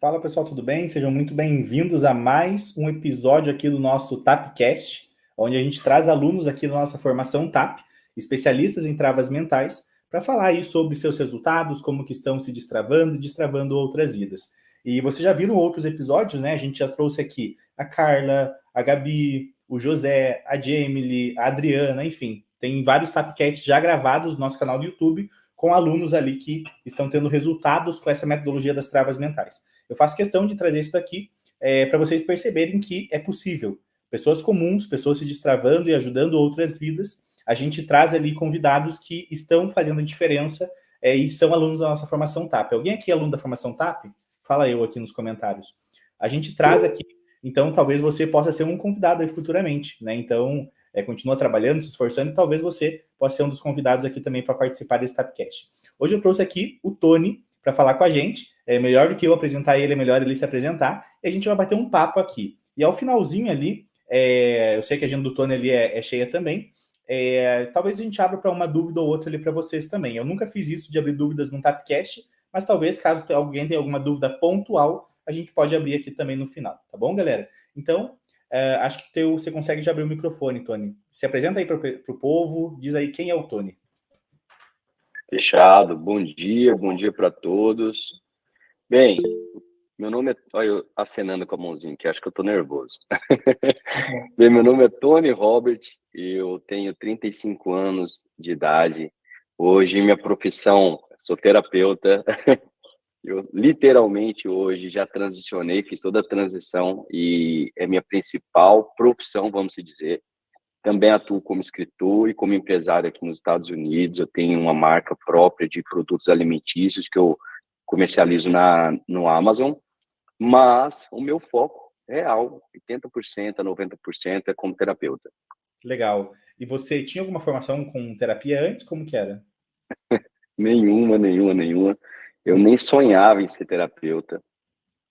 Fala pessoal, tudo bem? Sejam muito bem-vindos a mais um episódio aqui do nosso TAPcast, onde a gente traz alunos aqui da nossa formação TAP, especialistas em travas mentais, para falar aí sobre seus resultados, como que estão se destravando e destravando outras vidas. E vocês já viram outros episódios, né? A gente já trouxe aqui a Carla, a Gabi, o José, a Jamily, a Adriana, enfim, tem vários TAPcasts já gravados no nosso canal do YouTube com alunos ali que estão tendo resultados com essa metodologia das travas mentais. Eu faço questão de trazer isso daqui para vocês perceberem que é possível. Pessoas comuns, pessoas se destravando e ajudando outras vidas. A gente traz ali convidados que estão fazendo diferença e são alunos da nossa formação TAP. Alguém aqui é aluno da formação TAP? Fala eu aqui nos comentários. A gente traz aqui, então talvez você possa ser um convidado aí futuramente, né? Então, continua trabalhando, se esforçando, e talvez você possa ser um dos convidados aqui também para participar desse TAPcast. Hoje eu trouxe aqui o Tony para falar com a gente. É melhor do que eu apresentar ele, é melhor ele se apresentar, e a gente vai bater um papo aqui. E ao finalzinho ali, eu sei que a agenda do Tony ali é cheia também, talvez a gente abra para uma dúvida ou outra ali para vocês também. Eu nunca fiz isso de abrir dúvidas no TAPcast, mas talvez, caso alguém tenha alguma dúvida pontual, a gente pode abrir aqui também no final, tá bom, galera? Então, acho que você consegue já abrir o microfone, Tony. Se apresenta aí para o povo, diz aí quem é o Tony. Fechado. Bom dia para todos. Bem, meu nome é... Olha, eu acenando com a mãozinha, que acho que eu tô nervoso. Bem, meu nome é Tony Robert, eu tenho 35 anos de idade. Hoje, minha profissão, sou terapeuta. Eu, literalmente, hoje já transicionei, fiz toda a transição e é minha principal profissão, vamos dizer. Também atuo como escritor e como empresário aqui nos Estados Unidos. Eu tenho uma marca própria de produtos alimentícios que eu comercializo no Amazon, mas o meu foco real, 80% a 90% é como terapeuta. Legal. E você tinha alguma formação com terapia antes? Como que era? Nenhuma. Eu nem sonhava em ser terapeuta.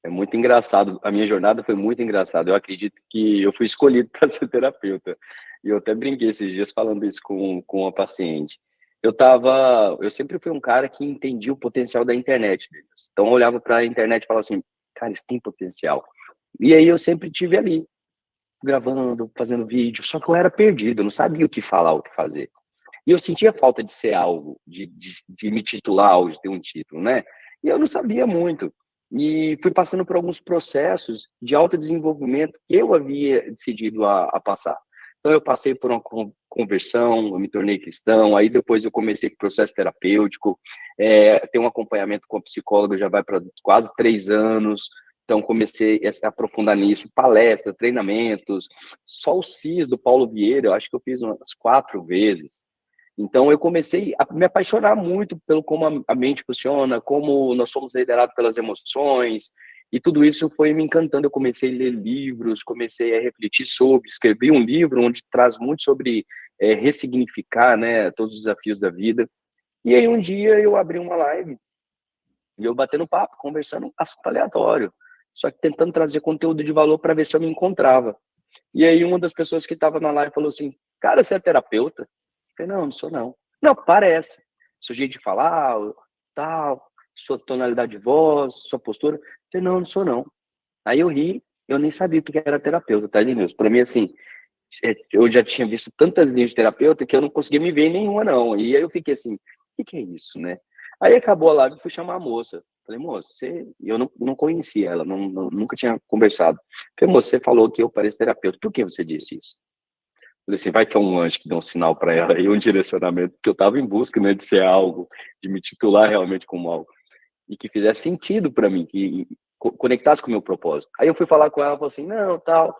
É muito engraçado. A minha jornada foi muito engraçada. Eu acredito que eu fui escolhido para ser terapeuta. E eu até brinquei esses dias falando isso com uma paciente. Eu sempre fui um cara que entendia o potencial da internet. Então eu olhava para a internet e falava assim, cara, isso tem potencial. E aí eu sempre tive ali, gravando, fazendo vídeo. Só que eu era perdido, eu não sabia o que falar, o que fazer. E eu sentia falta de ser algo, de me titular, ou de ter um título, né? E eu não sabia muito. E fui passando por alguns processos de autodesenvolvimento que eu havia decidido a passar. Então, eu passei por uma conversão, eu me tornei cristão, aí depois eu comecei com o processo terapêutico, tem um acompanhamento com a psicóloga, já vai para quase 3 anos, então comecei a se aprofundar nisso, palestras, treinamentos, só o CIS do Paulo Vieira, eu acho que eu fiz umas 4 vezes. Então, eu comecei a me apaixonar muito pelo como a mente funciona, como nós somos liderados pelas emoções, e tudo isso foi me encantando. Eu comecei a ler livros, comecei a refletir sobre, escrevi um livro onde traz muito sobre ressignificar, né, todos os desafios da vida. E aí, um dia, eu abri uma live, e eu batendo papo, conversando, um assunto aleatório, só que tentando trazer conteúdo de valor para ver se eu me encontrava. E aí, uma das pessoas que estava na live falou assim, cara, você é terapeuta? Eu falei, não sou não. Não, parece. Seu jeito de falar, tal, sua tonalidade de voz, sua postura. Eu falei, não sou não. Aí eu ri, eu nem sabia o que era terapeuta, tá, Denilson? Para mim, assim, eu já tinha visto tantas linhas de terapeuta que eu não conseguia me ver em nenhuma, não. E aí eu fiquei assim, o que é isso, né? Aí acabou a live e fui chamar a moça. Falei, moça, eu não conhecia ela, nunca tinha conversado. Falei, moça, você falou que eu pareço terapeuta. Por que você disse isso? Falei assim, vai que é um anjo que deu um sinal para ela e um direcionamento, porque eu estava em busca, né, de ser algo, de me titular realmente como algo, e que fizesse sentido para mim, que conectasse com o meu propósito. Aí eu fui falar com ela, falou assim, não, tal,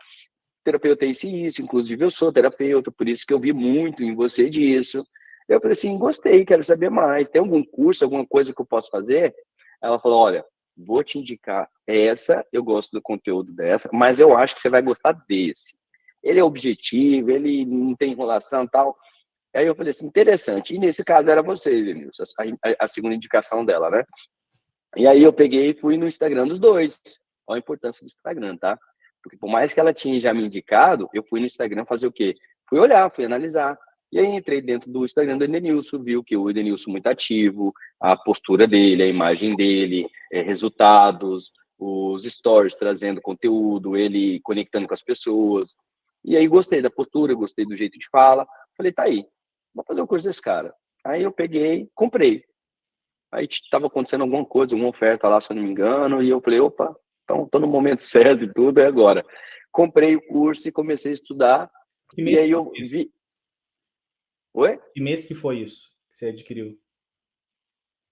terapeuta é isso e isso, inclusive eu sou terapeuta, por isso que eu vi muito em você disso. Eu falei assim, gostei, quero saber mais, tem algum curso, alguma coisa que eu posso fazer? Ela falou, olha, vou te indicar essa, eu gosto do conteúdo dessa, mas eu acho que você vai gostar desse. Ele é objetivo, ele não tem enrolação e tal. Aí eu falei assim, interessante. E nesse caso era você, Denilson, a segunda indicação dela, né? E aí eu peguei e fui no Instagram dos dois. Olha a importância do Instagram, tá? Porque por mais que ela tinha já me indicado, eu fui no Instagram fazer o quê? Fui olhar, fui analisar. E aí entrei dentro do Instagram do Edenilson, viu que o Edenilson muito ativo, a postura dele, a imagem dele, resultados, os stories trazendo conteúdo, ele conectando com as pessoas. E aí gostei da postura, gostei do jeito de fala. Falei, tá aí, vou fazer o curso desse cara. Aí eu peguei, comprei. Aí estava acontecendo alguma coisa, alguma oferta lá, se eu não me engano, e eu falei, opa, então estou no momento certo e tudo, é agora. Comprei o curso e comecei a estudar, Que e mês aí que eu foi isso? vi... Oi? Que mês que foi isso que você adquiriu?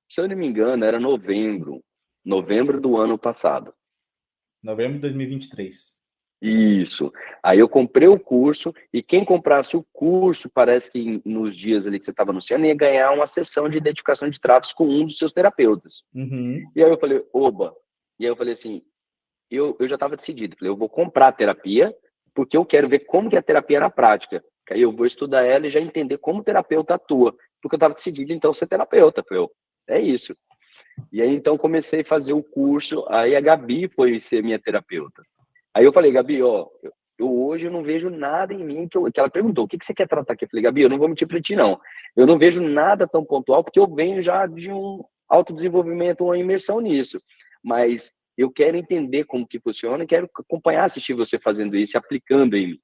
Se eu não me engano, era novembro do ano passado. Novembro de 2023. Isso. Aí eu comprei o curso e quem comprasse o curso, parece que nos dias ali que você estava anunciando, ia ganhar uma sessão de identificação de traços com um dos seus terapeutas. Uhum. E aí eu falei, oba. E aí eu falei assim, eu já estava decidido. Falei, eu vou comprar a terapia porque eu quero ver como que é a terapia na prática. Que aí eu vou estudar ela e já entender como o terapeuta atua. Porque eu estava decidido, então, ser terapeuta. Falei, é isso. E aí, então, comecei a fazer o curso. Aí a Gabi foi ser minha terapeuta. Aí eu falei, Gabi, ó, hoje eu não vejo nada em mim que ela perguntou, o que você quer tratar aqui? Eu falei, Gabi, eu não vou mentir para ti, não. Eu não vejo nada tão pontual, porque eu venho já de um autodesenvolvimento, uma imersão nisso. Mas eu quero entender como que funciona e quero acompanhar, assistir você fazendo isso, aplicando em mim.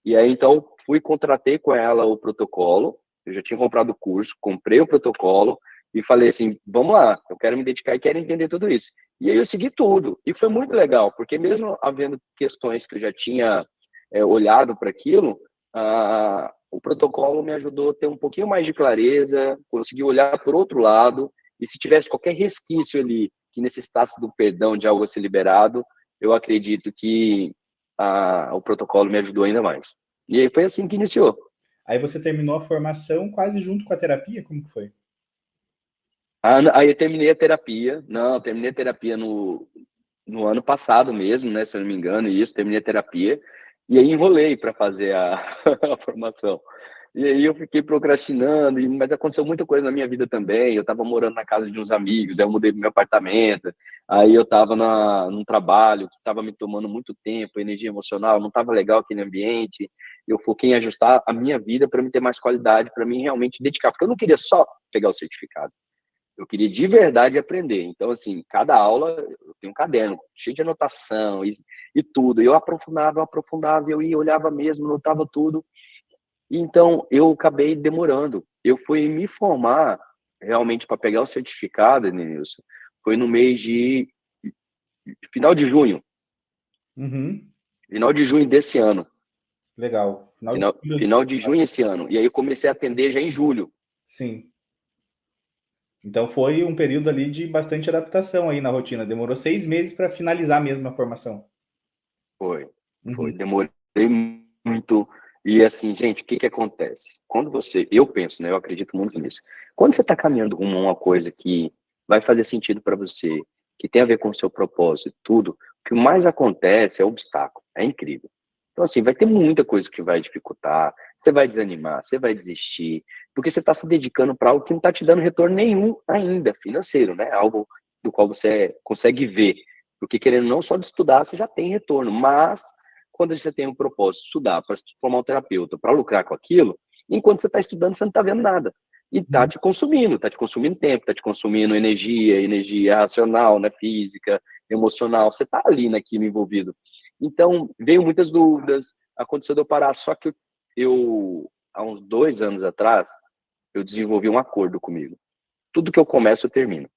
E aí, então, contratei com ela o protocolo, eu já tinha comprado o curso, comprei o protocolo e falei assim, vamos lá, eu quero me dedicar e quero entender tudo isso. E aí eu segui tudo, e foi muito legal, porque mesmo havendo questões que eu já tinha olhado para aquilo, o protocolo me ajudou a ter um pouquinho mais de clareza, conseguir olhar por outro lado, e se tivesse qualquer resquício ali que necessitasse do perdão de algo a ser liberado, eu acredito que o protocolo me ajudou ainda mais. E aí foi assim que iniciou. Aí você terminou a formação quase junto com a terapia? Como que foi? Aí eu terminei a terapia. Não, terminei a terapia no ano passado mesmo, né? Se eu não me engano, isso, terminei a terapia. E aí enrolei para fazer a formação. E aí eu fiquei procrastinando, mas aconteceu muita coisa na minha vida também. Eu estava morando na casa de uns amigos, aí eu mudei pro meu apartamento. Aí eu estava num trabalho que estava me tomando muito tempo, energia emocional, não estava legal aquele ambiente. Eu foquei em ajustar a minha vida para me ter mais qualidade, para mim realmente dedicar, porque eu não queria só pegar o certificado. Eu queria de verdade aprender. Então, assim, cada aula eu tenho um caderno cheio de anotação e tudo. Eu aprofundava, eu ia, olhava mesmo, notava tudo. Então, eu acabei demorando. Eu fui me formar realmente para pegar o certificado, Denilson, foi no mês de final de junho, Uhum. final de junho desse ano. Legal. Final de junho esse ano. E aí eu comecei a atender já em julho. Sim. Então foi um período ali de bastante adaptação aí na rotina. Demorou 6 meses para finalizar mesmo a formação. Foi. Uhum. Demorei muito. E assim, gente, o que que acontece? Eu penso, né? Eu acredito muito nisso. Quando você está caminhando rumo a uma coisa que vai fazer sentido para você, que tem a ver com o seu propósito e tudo, o que mais acontece é obstáculo. É incrível. Então, assim, vai ter muita coisa que vai dificultar, você vai desanimar, você vai desistir, porque você está se dedicando para algo que não está te dando retorno nenhum ainda, financeiro, né? Algo do qual você consegue ver. Porque querendo não só de estudar, você já tem retorno, mas quando você tem um propósito de estudar para se formar um terapeuta, para lucrar com aquilo, enquanto você está estudando, você não está vendo nada. E está te consumindo tempo, está te consumindo energia racional, né, física, emocional, você está ali naquilo envolvido. Então, veio muitas dúvidas, aconteceu de eu parar, só que há uns 2 anos atrás, eu desenvolvi um acordo comigo. Tudo que eu começo, eu termino.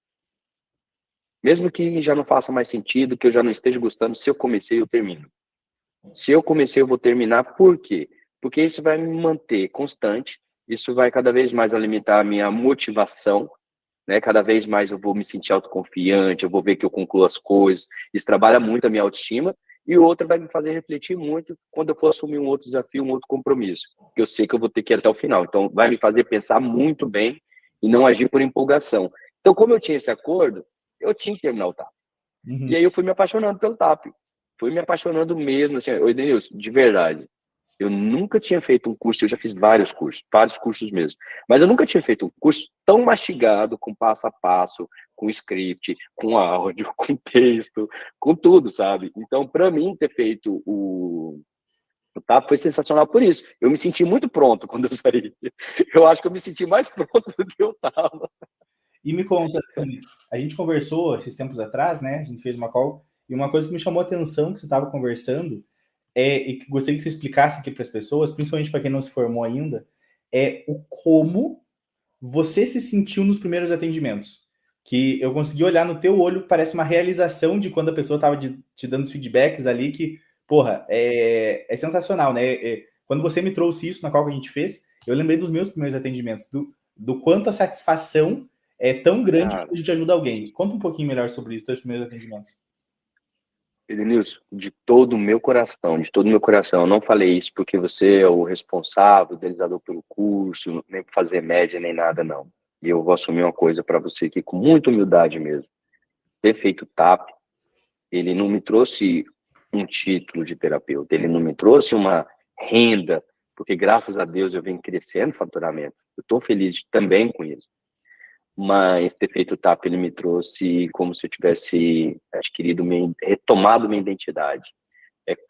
Mesmo que já não faça mais sentido, que eu já não esteja gostando, se eu comecei, eu termino. Se eu comecei, eu vou terminar. Por quê? Porque isso vai me manter constante, isso vai cada vez mais alimentar a minha motivação, né? Cada vez mais eu vou me sentir autoconfiante, eu vou ver que eu concluo as coisas, isso trabalha muito a minha autoestima, e o outro vai me fazer refletir muito quando eu for assumir um outro desafio, um outro compromisso, que eu sei que eu vou ter que ir até o final. Então, vai me fazer pensar muito bem e não agir por empolgação. Então, como eu tinha esse acordo, eu tinha que terminar o TAP. E Uhum. aí eu fui me apaixonando pelo TAP. Fui me apaixonando mesmo, assim, oi, Denilson, de verdade. Eu nunca tinha feito um curso, eu já fiz vários cursos mesmo. Mas eu nunca tinha feito um curso tão mastigado, com passo a passo, com script, com áudio, com texto, com tudo, sabe? Então, para mim, ter feito o TAP foi sensacional por isso. Eu me senti muito pronto quando eu saí. Eu acho que eu me senti mais pronto do que eu estava. E me conta, a gente conversou esses tempos atrás, né? A gente fez uma call E uma coisa que me chamou a atenção que você estava conversando, e que gostaria que você explicasse aqui para as pessoas, principalmente para quem não se formou ainda, é o como você se sentiu nos primeiros atendimentos. Que eu consegui olhar no teu olho, parece uma realização de quando a pessoa estava te dando os feedbacks ali, que, porra, é sensacional, né? Quando você me trouxe isso na qual que a gente fez, eu lembrei dos meus primeiros atendimentos, do quanto a satisfação é tão grande Cara, quando a gente ajuda alguém. Conta um pouquinho melhor sobre isso, teus primeiros atendimentos. Edenilson, de todo o meu coração, eu não falei isso porque você é o responsável, idealizador pelo curso, nem pra fazer média, nem nada, não. E eu vou assumir uma coisa para você aqui, com muita humildade mesmo. Ter feito o TAP, ele não me trouxe um título de terapeuta, ele não me trouxe uma renda, porque graças a Deus eu venho crescendo o faturamento. Eu estou feliz também com isso. Mas ter feito o TAP, ele me trouxe como se eu tivesse adquirido, retomado minha identidade.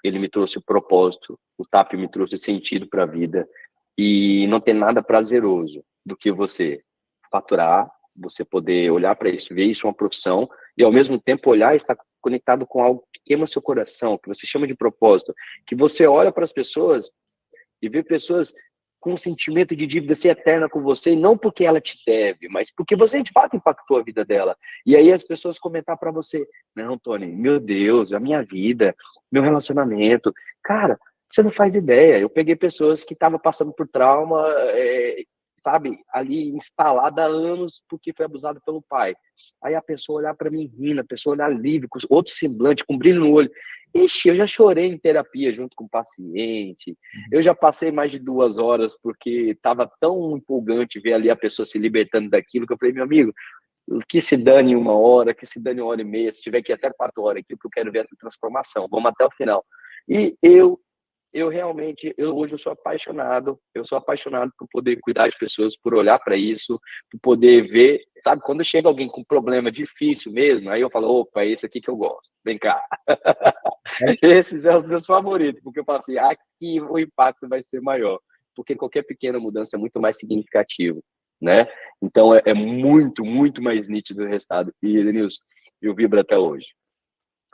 Ele me trouxe o propósito, o TAP me trouxe sentido para a vida, e não tem nada prazeroso do que você faturar, você poder olhar para isso, ver isso uma profissão, e ao mesmo tempo olhar e estar conectado com algo que queima seu coração, que você chama de propósito, que você olha para as pessoas e vê pessoas com um sentimento de dívida ser eterna com você, e não porque ela te deve, mas porque você de fato impactou a vida dela. E aí as pessoas comentar para você: não, Tony, meu Deus, a minha vida, meu relacionamento. Cara, você não faz ideia. Eu peguei pessoas que estavam passando por trauma, sabe, ali instalada há anos porque foi abusada pelo pai. Aí a pessoa olhar para mim rindo, a pessoa olhar livre, com outro semblante, com brilho no olho. Ixi, eu já chorei em terapia junto com o paciente. Eu já passei mais de 2 horas porque estava tão empolgante ver ali a pessoa se libertando daquilo, que eu falei: meu amigo, que se dane 1 hora, que se dane 1 hora e meia, se tiver que ir até 4 horas aqui, porque eu quero ver essa transformação. Vamos até o final. E eu realmente, hoje eu sou apaixonado por poder cuidar de pessoas, por olhar para isso, por poder ver, sabe, quando chega alguém com um problema difícil mesmo, aí eu falo: opa, é esse aqui que eu gosto, vem cá. Esses são os meus favoritos, porque eu falo assim: aqui o impacto vai ser maior, porque qualquer pequena mudança é muito mais significativa, né? Então é muito, muito mais nítido o resultado. E, Denilson, eu vibro até hoje.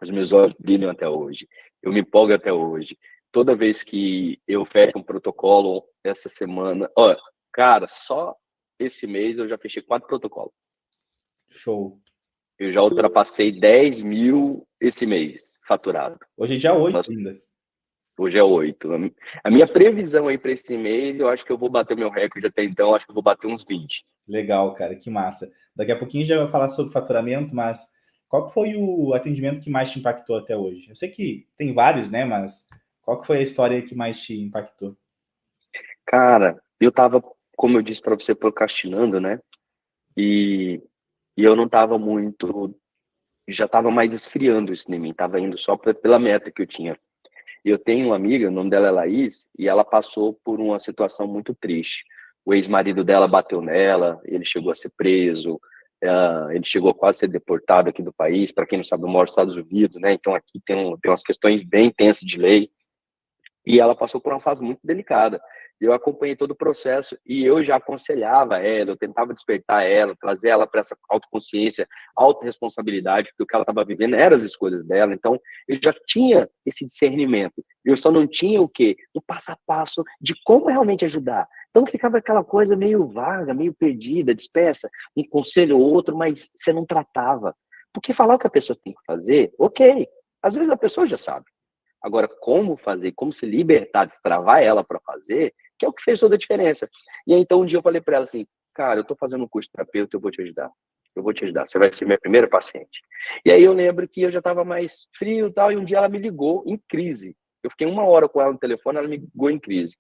Os meus olhos brilham até hoje. Eu me empolgo até hoje. Toda vez que eu fecho um protocolo, essa semana... Olha, cara, só esse mês eu já fechei 4 protocolos. Show. Eu já ultrapassei 10 mil esse mês, faturado. Hoje é dia 8 Nossa, ainda. hoje é 8. A minha previsão aí para esse mês, eu acho que eu vou bater meu recorde até então, acho que eu vou bater uns 20. Legal, cara, que massa. Daqui a pouquinho já vai falar sobre faturamento, mas qual que foi o atendimento que mais te impactou até hoje? Eu sei que tem vários, né, mas qual que foi a história que mais te impactou? Cara, eu tava, como eu disse para você, procrastinando, né? E, e eu não tava muito, já tava mais esfriando isso em mim, tava indo só pela meta que eu tinha. E eu tenho uma amiga, o nome dela é Laís, e ela passou por uma situação muito triste. O ex-marido dela bateu nela, ele chegou a ser preso, ele chegou a quase ser deportado aqui do país. Para quem não sabe, eu moro nos Estados Unidos, né? Então aqui tem umas questões bem intensas de lei. E ela passou por uma fase muito delicada. Eu acompanhei todo o processo e eu já aconselhava ela, eu tentava despertar ela, trazer ela para essa autoconsciência, autorresponsabilidade, porque o que ela estava vivendo eram as escolhas dela. Então, eu já tinha esse discernimento. Eu só não tinha o quê? O passo a passo de como realmente ajudar. Então, ficava aquela coisa meio vaga, meio perdida, dispersa, um conselho ou outro, mas você não tratava. Porque falar o que a pessoa tem que fazer, ok. Às vezes a pessoa já sabe. Agora, como fazer, como se libertar, destravar ela para fazer, que é o que fez toda a diferença. E aí, então, um dia eu falei para ela assim: cara, eu estou fazendo um curso de terapeuta, eu vou te ajudar. Eu vou te ajudar, você vai ser minha primeira paciente. E aí eu lembro que eu já estava mais frio e tal, e um dia ela me ligou em crise. Eu fiquei 1 hora com ela no telefone, ela me ligou em crise.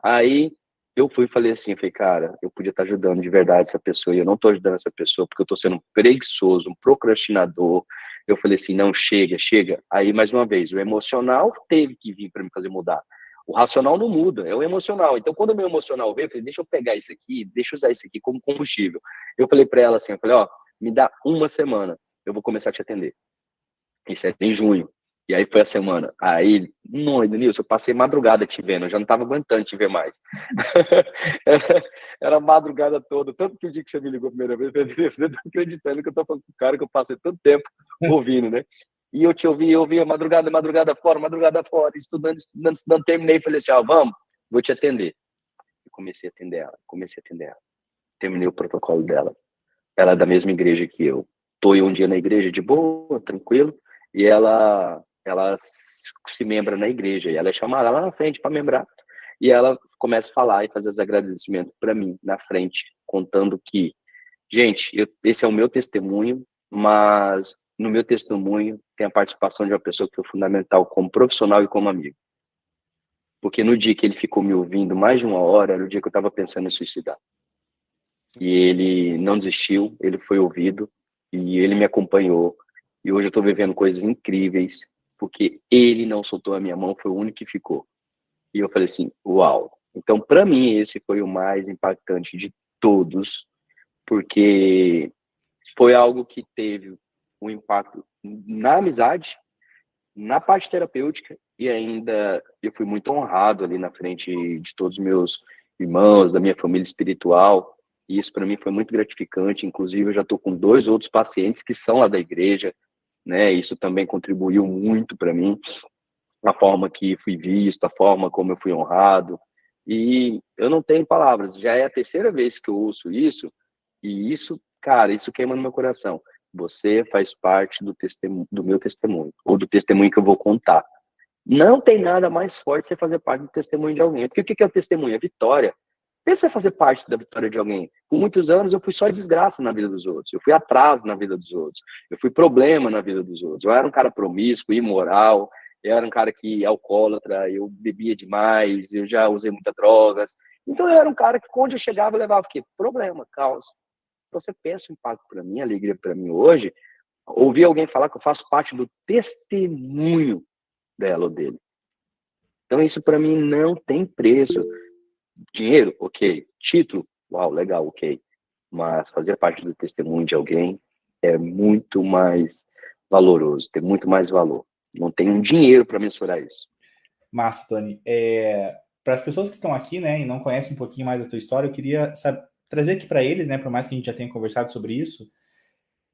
Aí eu fui e falei assim, eu falei: cara, eu podia estar ajudando de verdade essa pessoa, e eu não estou ajudando essa pessoa porque eu estou sendo um preguiçoso, um procrastinador. Eu falei assim: não, chega, chega. Aí, mais uma vez, o emocional teve que vir para me fazer mudar. O racional não muda, é o emocional. Então, quando o meu emocional veio, eu falei: deixa eu pegar isso aqui, deixa eu usar isso aqui como combustível. Eu falei para ela assim, eu falei: ó, me dá 1 semana, eu vou começar a te atender. Isso é em junho. E aí foi a semana. Aí, não, Denilson, eu passei madrugada te vendo, eu já não estava aguentando te ver mais. Era a madrugada toda, tanto que o dia que você me ligou a primeira vez, eu falei: você não está acreditando que eu estou falando com o cara que eu passei tanto tempo ouvindo, né? E eu ouvia madrugada fora, estudando, terminei, falei assim, vamos, vou te atender. E comecei a atender ela. Terminei o protocolo dela. Ela é da mesma igreja que eu. Tô um dia na igreja de boa, tranquilo, e ela se membra na igreja, e ela é chamada lá na frente para membrar, e ela começa a falar e fazer os agradecimentos para mim, na frente, contando que, gente, esse é o meu testemunho, mas no meu testemunho tem a participação de uma pessoa que foi fundamental como profissional e como amigo. Porque no dia que ele ficou me ouvindo mais de uma hora, era o dia que eu estava pensando em suicidar. E ele não desistiu, ele foi ouvido, e ele me acompanhou. E hoje eu estou vivendo coisas incríveis, porque ele não soltou a minha mão, foi o único que ficou. E eu falei assim, uau. Então, para mim, esse foi o mais impactante de todos, porque foi algo que teve um impacto na amizade, na parte terapêutica, e ainda eu fui muito honrado ali na frente de todos os meus irmãos, da minha família espiritual, e isso para mim foi muito gratificante. Inclusive, eu já estou com 2 outros pacientes que são lá da igreja, né? Isso também contribuiu muito para mim, a forma que fui visto, a forma como eu fui honrado, e eu não tenho palavras, já é a 3ª vez que eu ouço isso, e isso, cara, isso queima no meu coração. Você faz parte do meu testemunho, ou do testemunho que eu vou contar. Não tem nada mais forte você fazer parte do testemunho de alguém. Porque o que é o testemunho? É vitória. Pensa em fazer parte da vitória de alguém. Por muitos anos eu fui só desgraça na vida dos outros. Eu fui atraso na vida dos outros. Eu fui problema na vida dos outros. Eu era um cara promíscuo, imoral. Eu era um cara que alcoólatra. Eu bebia demais. Eu já usei muitas drogas. Então eu era um cara que, onde eu chegava, eu levava o quê? Problema, caos. Então você pensa o impacto para mim, a alegria para mim hoje. Ouvir alguém falar que eu faço parte do testemunho dela ou dele. Então isso para mim não tem preço. Dinheiro, ok. Título, uau, legal, ok. Mas fazer parte do testemunho de alguém é muito mais valoroso, tem muito mais valor. Não tem um dinheiro para mensurar isso. Massa, Tony. Para as pessoas que estão aqui, né, e não conhecem um pouquinho mais da tua história, eu queria trazer aqui para eles, né, por mais que a gente já tenha conversado sobre isso,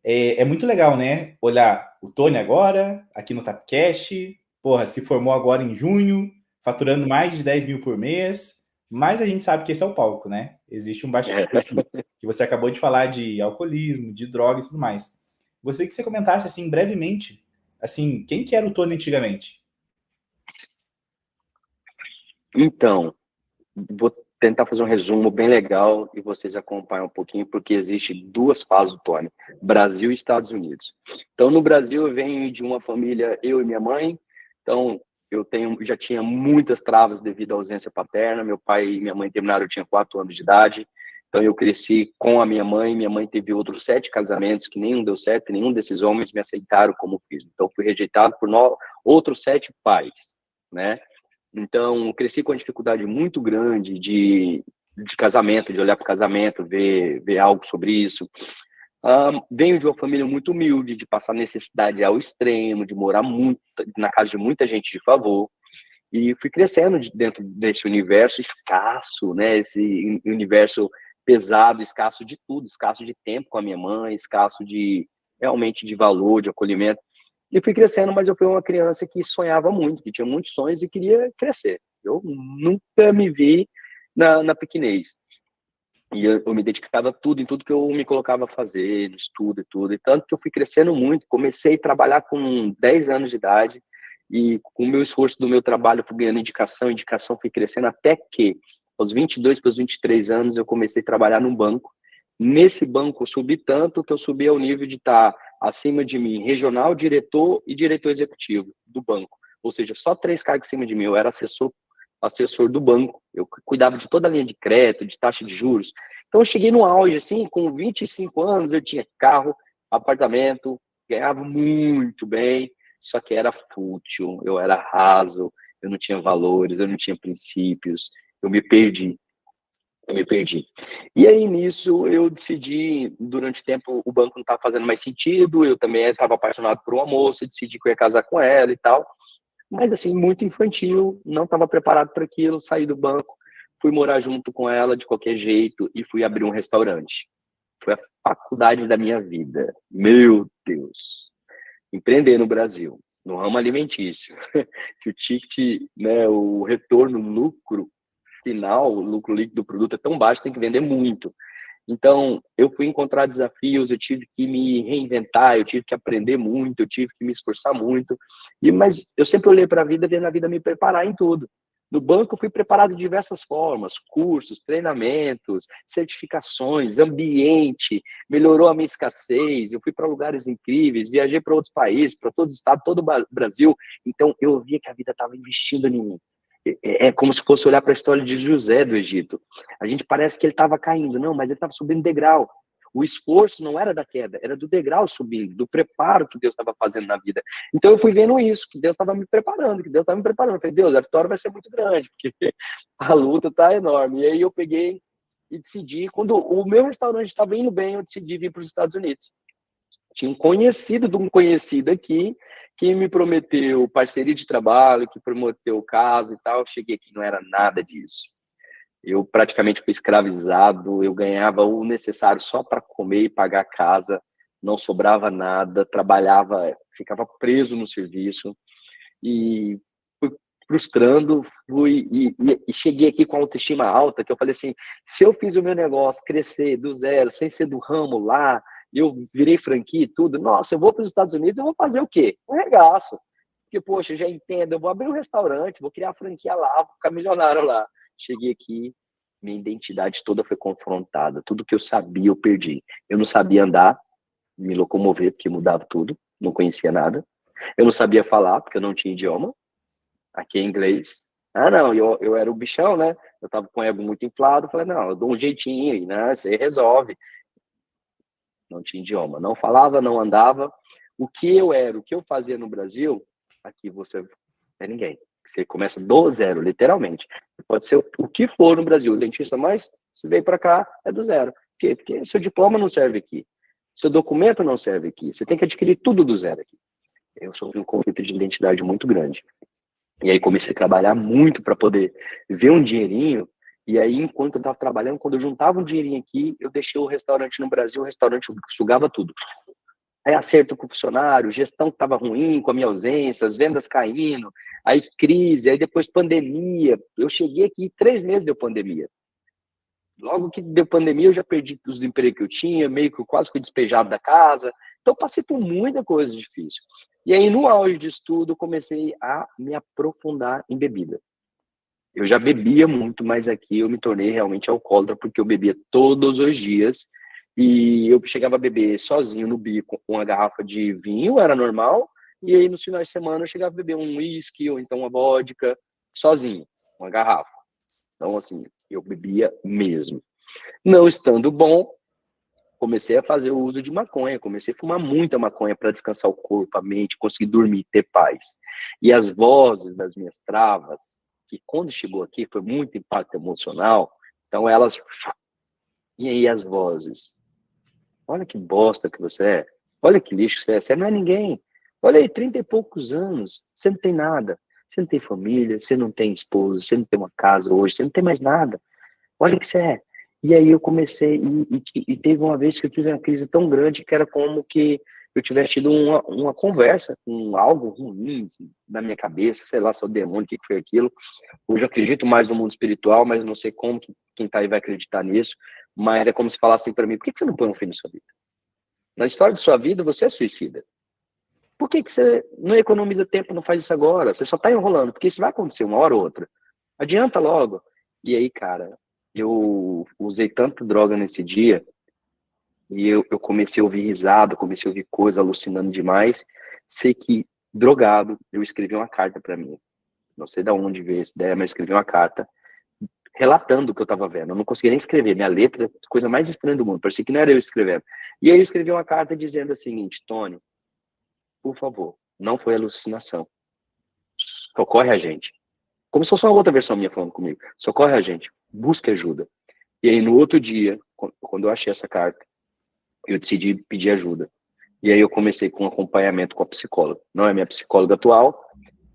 é muito legal, né, olhar o Tony agora, aqui no Tapcast, porra, se formou agora em junho, faturando mais de 10 mil por mês, mas a gente sabe que esse é o palco, né? Existe um bastidor que você acabou de falar de alcoolismo, de droga e tudo mais. Gostaria que você comentasse, assim, brevemente, assim, quem que era o Tony antigamente? Então, vou tentar fazer um resumo bem legal e vocês acompanham um pouquinho, porque existe 2 fases do Tony, Brasil e Estados Unidos. Então, no Brasil, eu venho de uma família, eu e minha mãe, então já tinha muitas travas devido à ausência paterna, meu pai e minha mãe terminaram, eu tinha 4 anos de idade, então eu cresci com a minha mãe teve outros 7 casamentos, que nenhum deu certo, nenhum desses homens me aceitaram como filho, então fui rejeitado por outros 7 pais, né? Então, cresci com uma dificuldade muito grande de casamento, de olhar para o casamento, ver algo sobre isso. Venho de uma família muito humilde, de passar necessidade ao extremo, de morar muito na casa de muita gente de favor. E fui crescendo dentro desse universo escasso, né? Esse universo pesado, escasso de tudo, escasso de tempo com a minha mãe, escasso realmente de valor, de acolhimento. E fui crescendo, mas eu fui uma criança que sonhava muito, que tinha muitos sonhos e queria crescer. Eu nunca me vi na pequenez. E eu me dedicava a tudo, em tudo que eu me colocava a fazer, no estudo e tudo. E tanto que eu fui crescendo muito. Comecei a trabalhar com 10 anos de idade. E com o meu esforço do meu trabalho, fui ganhando indicação, fui crescendo até que, aos 22 para os 23 anos, eu comecei a trabalhar num banco. Nesse banco, eu subi tanto que eu subi ao nível de estar acima de mim, regional, diretor e diretor executivo do banco. Ou seja, só 3 cargos acima de mim. Eu era assessor do banco. Eu cuidava de toda a linha de crédito, de taxa de juros. Então, eu cheguei no auge, assim, com 25 anos, eu tinha carro, apartamento, ganhava muito bem, só que era fútil, eu era raso, eu não tinha valores, eu não tinha princípios, eu me perdi. E aí, nisso, eu decidi, durante o tempo, o banco não estava fazendo mais sentido, eu também estava apaixonado por uma moça, decidi que eu ia casar com ela e tal, mas assim, muito infantil, não estava preparado para aquilo, saí do banco, fui morar junto com ela de qualquer jeito e fui abrir um restaurante. Foi a faculdade da minha vida. Meu Deus! empreender no Brasil, no ramo alimentício, que o ticket, né, o retorno, lucro final, o lucro líquido do produto é tão baixo, tem que vender muito. Então, eu fui encontrar desafios, eu tive que me reinventar, eu tive que aprender muito, eu tive que me esforçar muito. Mas eu sempre olhei para a vida, vendo a vida me preparar em tudo. No banco, eu fui preparado de diversas formas, cursos, treinamentos, certificações, ambiente, melhorou a minha escassez, eu fui para lugares incríveis, viajei para outros países, para todos os estados, todo o Brasil. Então, eu via que a vida estava investindo em mim. É como se fosse olhar para a história de José do Egito. A gente parece que ele estava caindo, não, mas ele estava subindo degrau. O esforço não era da queda, era do degrau subindo, do preparo que Deus estava fazendo na vida. Então eu fui vendo isso, que Deus estava me preparando, que Deus estava me preparando. Eu falei, Deus, a vitória vai ser muito grande, porque a luta está enorme. E aí eu peguei e decidi, quando o meu restaurante estava indo bem, eu decidi vir para os Estados Unidos. Tinha um conhecido de um conhecido aqui, que me prometeu parceria de trabalho, que prometeu casa e tal. Eu cheguei aqui, não era nada disso. Eu praticamente fui escravizado, eu ganhava o necessário só para comer e pagar a casa, não sobrava nada, trabalhava, ficava preso no serviço e fui frustrando, e cheguei aqui com a autoestima alta, que eu falei assim, se eu fiz o meu negócio crescer do zero, sem ser do ramo lá, eu virei franquia e tudo, nossa, eu vou para os Estados Unidos, eu vou fazer o quê? Um regaço. Porque, poxa, eu já entendo, eu vou abrir um restaurante, vou criar a franquia lá, vou ficar milionário lá. Cheguei aqui, minha identidade toda foi confrontada, tudo que eu sabia eu perdi. Eu não sabia andar, me locomover, porque mudava tudo, não conhecia nada. Eu não sabia falar, porque eu não tinha idioma, aqui é inglês. Ah, não, eu era o bichão, né? Eu tava com o ego muito inflado, falei, não, eu dou um jeitinho, né? Você resolve. Não tinha idioma, não falava, não andava. O que eu era, o que eu fazia no Brasil, aqui você é ninguém. Você começa do zero, literalmente. Pode ser o que for no Brasil, dentista, mas se veio para cá, é do zero. Por quê? Porque seu diploma não serve aqui. Seu documento não serve aqui. Você tem que adquirir tudo do zero aqui. Eu sofri um conflito de identidade muito grande. E aí comecei a trabalhar muito para poder ver um dinheirinho. E aí, enquanto eu estava trabalhando, quando eu juntava um dinheirinho aqui, eu deixei o restaurante no Brasil, o restaurante sugava tudo. Aí acerto com o funcionário, gestão que estava ruim, com a minha ausência, as vendas caindo, aí crise, aí depois pandemia. Eu cheguei aqui, 3 meses deu pandemia. Logo que deu pandemia, eu já perdi os empregos que eu tinha, meio que eu quase fui despejado da casa. Então, passei por muita coisa difícil. E aí, no auge de estudo, comecei a me aprofundar em bebida. Eu já bebia muito, mas aqui eu me tornei realmente alcoólatra, porque eu bebia todos os dias. E eu chegava a beber sozinho no bico com uma garrafa de vinho, era normal. E aí, nos finais de semana, eu chegava a beber um uísque ou então uma vodka, sozinho, uma garrafa. Então, assim, eu bebia mesmo. Não estando bom, comecei a fazer o uso de maconha, comecei a fumar muita maconha para descansar o corpo, a mente, conseguir dormir, ter paz. E as vozes das minhas travas, que quando chegou aqui foi muito impacto emocional, então elas... E aí as vozes? Olha que bosta que você é, olha que lixo que você não é ninguém. Olha aí, 30 e poucos anos, você não tem nada, você não tem família, você não tem esposa, você não tem uma casa hoje, você não tem mais nada. Olha o que você é. E aí eu comecei, e teve uma vez que eu tive uma crise tão grande que era como que eu tivesse tido uma conversa com algo ruim assim, na minha cabeça, sei lá, se é o demônio, o que foi aquilo. Hoje eu acredito mais no mundo espiritual, mas não sei como que quem tá aí vai acreditar nisso, mas é como se falassem para mim, por que você não põe um fim na sua vida? Na história de sua vida, você é suicida. Por que você não economiza tempo, não faz isso agora? Você só tá enrolando, porque isso vai acontecer uma hora ou outra. Adianta logo. E aí, cara, eu usei tanta droga nesse dia e eu comecei a ouvir risada, comecei a ouvir coisa alucinando demais. Sei que, drogado, eu escrevi uma carta para mim. Não sei de onde veio essa ideia, mas escrevi uma carta relatando o que eu estava vendo. Eu não conseguia nem escrever. Minha letra, coisa mais estranha do mundo. Parecia que não era eu escrevendo. E aí eu escrevi uma carta dizendo o seguinte: Tony, por favor, não foi alucinação. Socorre a gente. Como se fosse uma outra versão minha falando comigo. Socorre a gente. Busque ajuda. E aí, no outro dia, quando eu achei essa carta, eu decidi pedir ajuda. E aí eu comecei com um acompanhamento com a psicóloga. Não é minha psicóloga atual,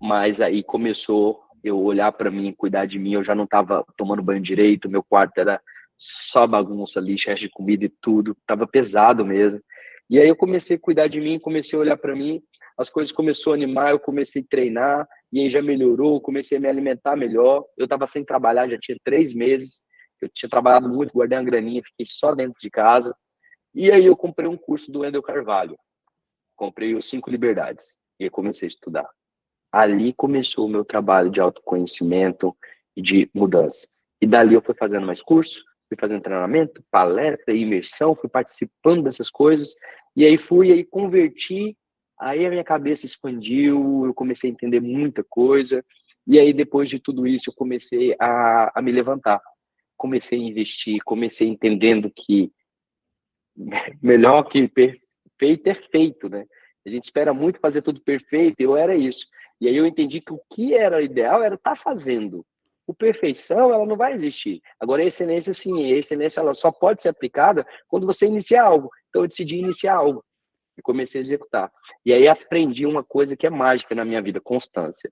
mas aí começou eu olhar para mim, cuidar de mim. Eu já não estava tomando banho direito, meu quarto era só bagunça, lixo, resto de comida e tudo. Tava pesado mesmo. E aí eu comecei a cuidar de mim, comecei a olhar para mim. as coisas começaram a animar, eu comecei a treinar, e aí já melhorou, comecei a me alimentar melhor. Eu estava sem trabalhar, já tinha 3 meses, eu tinha trabalhado muito, guardei uma graninha, fiquei só dentro de casa. E aí eu comprei um curso do Wendel Carvalho, comprei os 5 Liberdades, e aí comecei a estudar. Ali começou o meu trabalho de autoconhecimento e de mudança. E dali eu fui fazendo mais cursos, fui fazendo treinamento, palestra, imersão, fui participando dessas coisas, e aí converti, aí a minha cabeça expandiu, eu comecei a entender muita coisa, e aí depois de tudo isso eu comecei a me levantar, comecei a investir, comecei entendendo que melhor que perfeito é feito, né? A gente espera muito fazer tudo perfeito, eu era isso. E aí eu entendi que o que era ideal era estar fazendo. O perfeição, ela não vai existir. Agora, a excelência, sim, a excelência ela só pode ser aplicada quando você iniciar algo. Então, eu decidi iniciar algo e comecei a executar. E aí aprendi uma coisa que é mágica na minha vida, constância.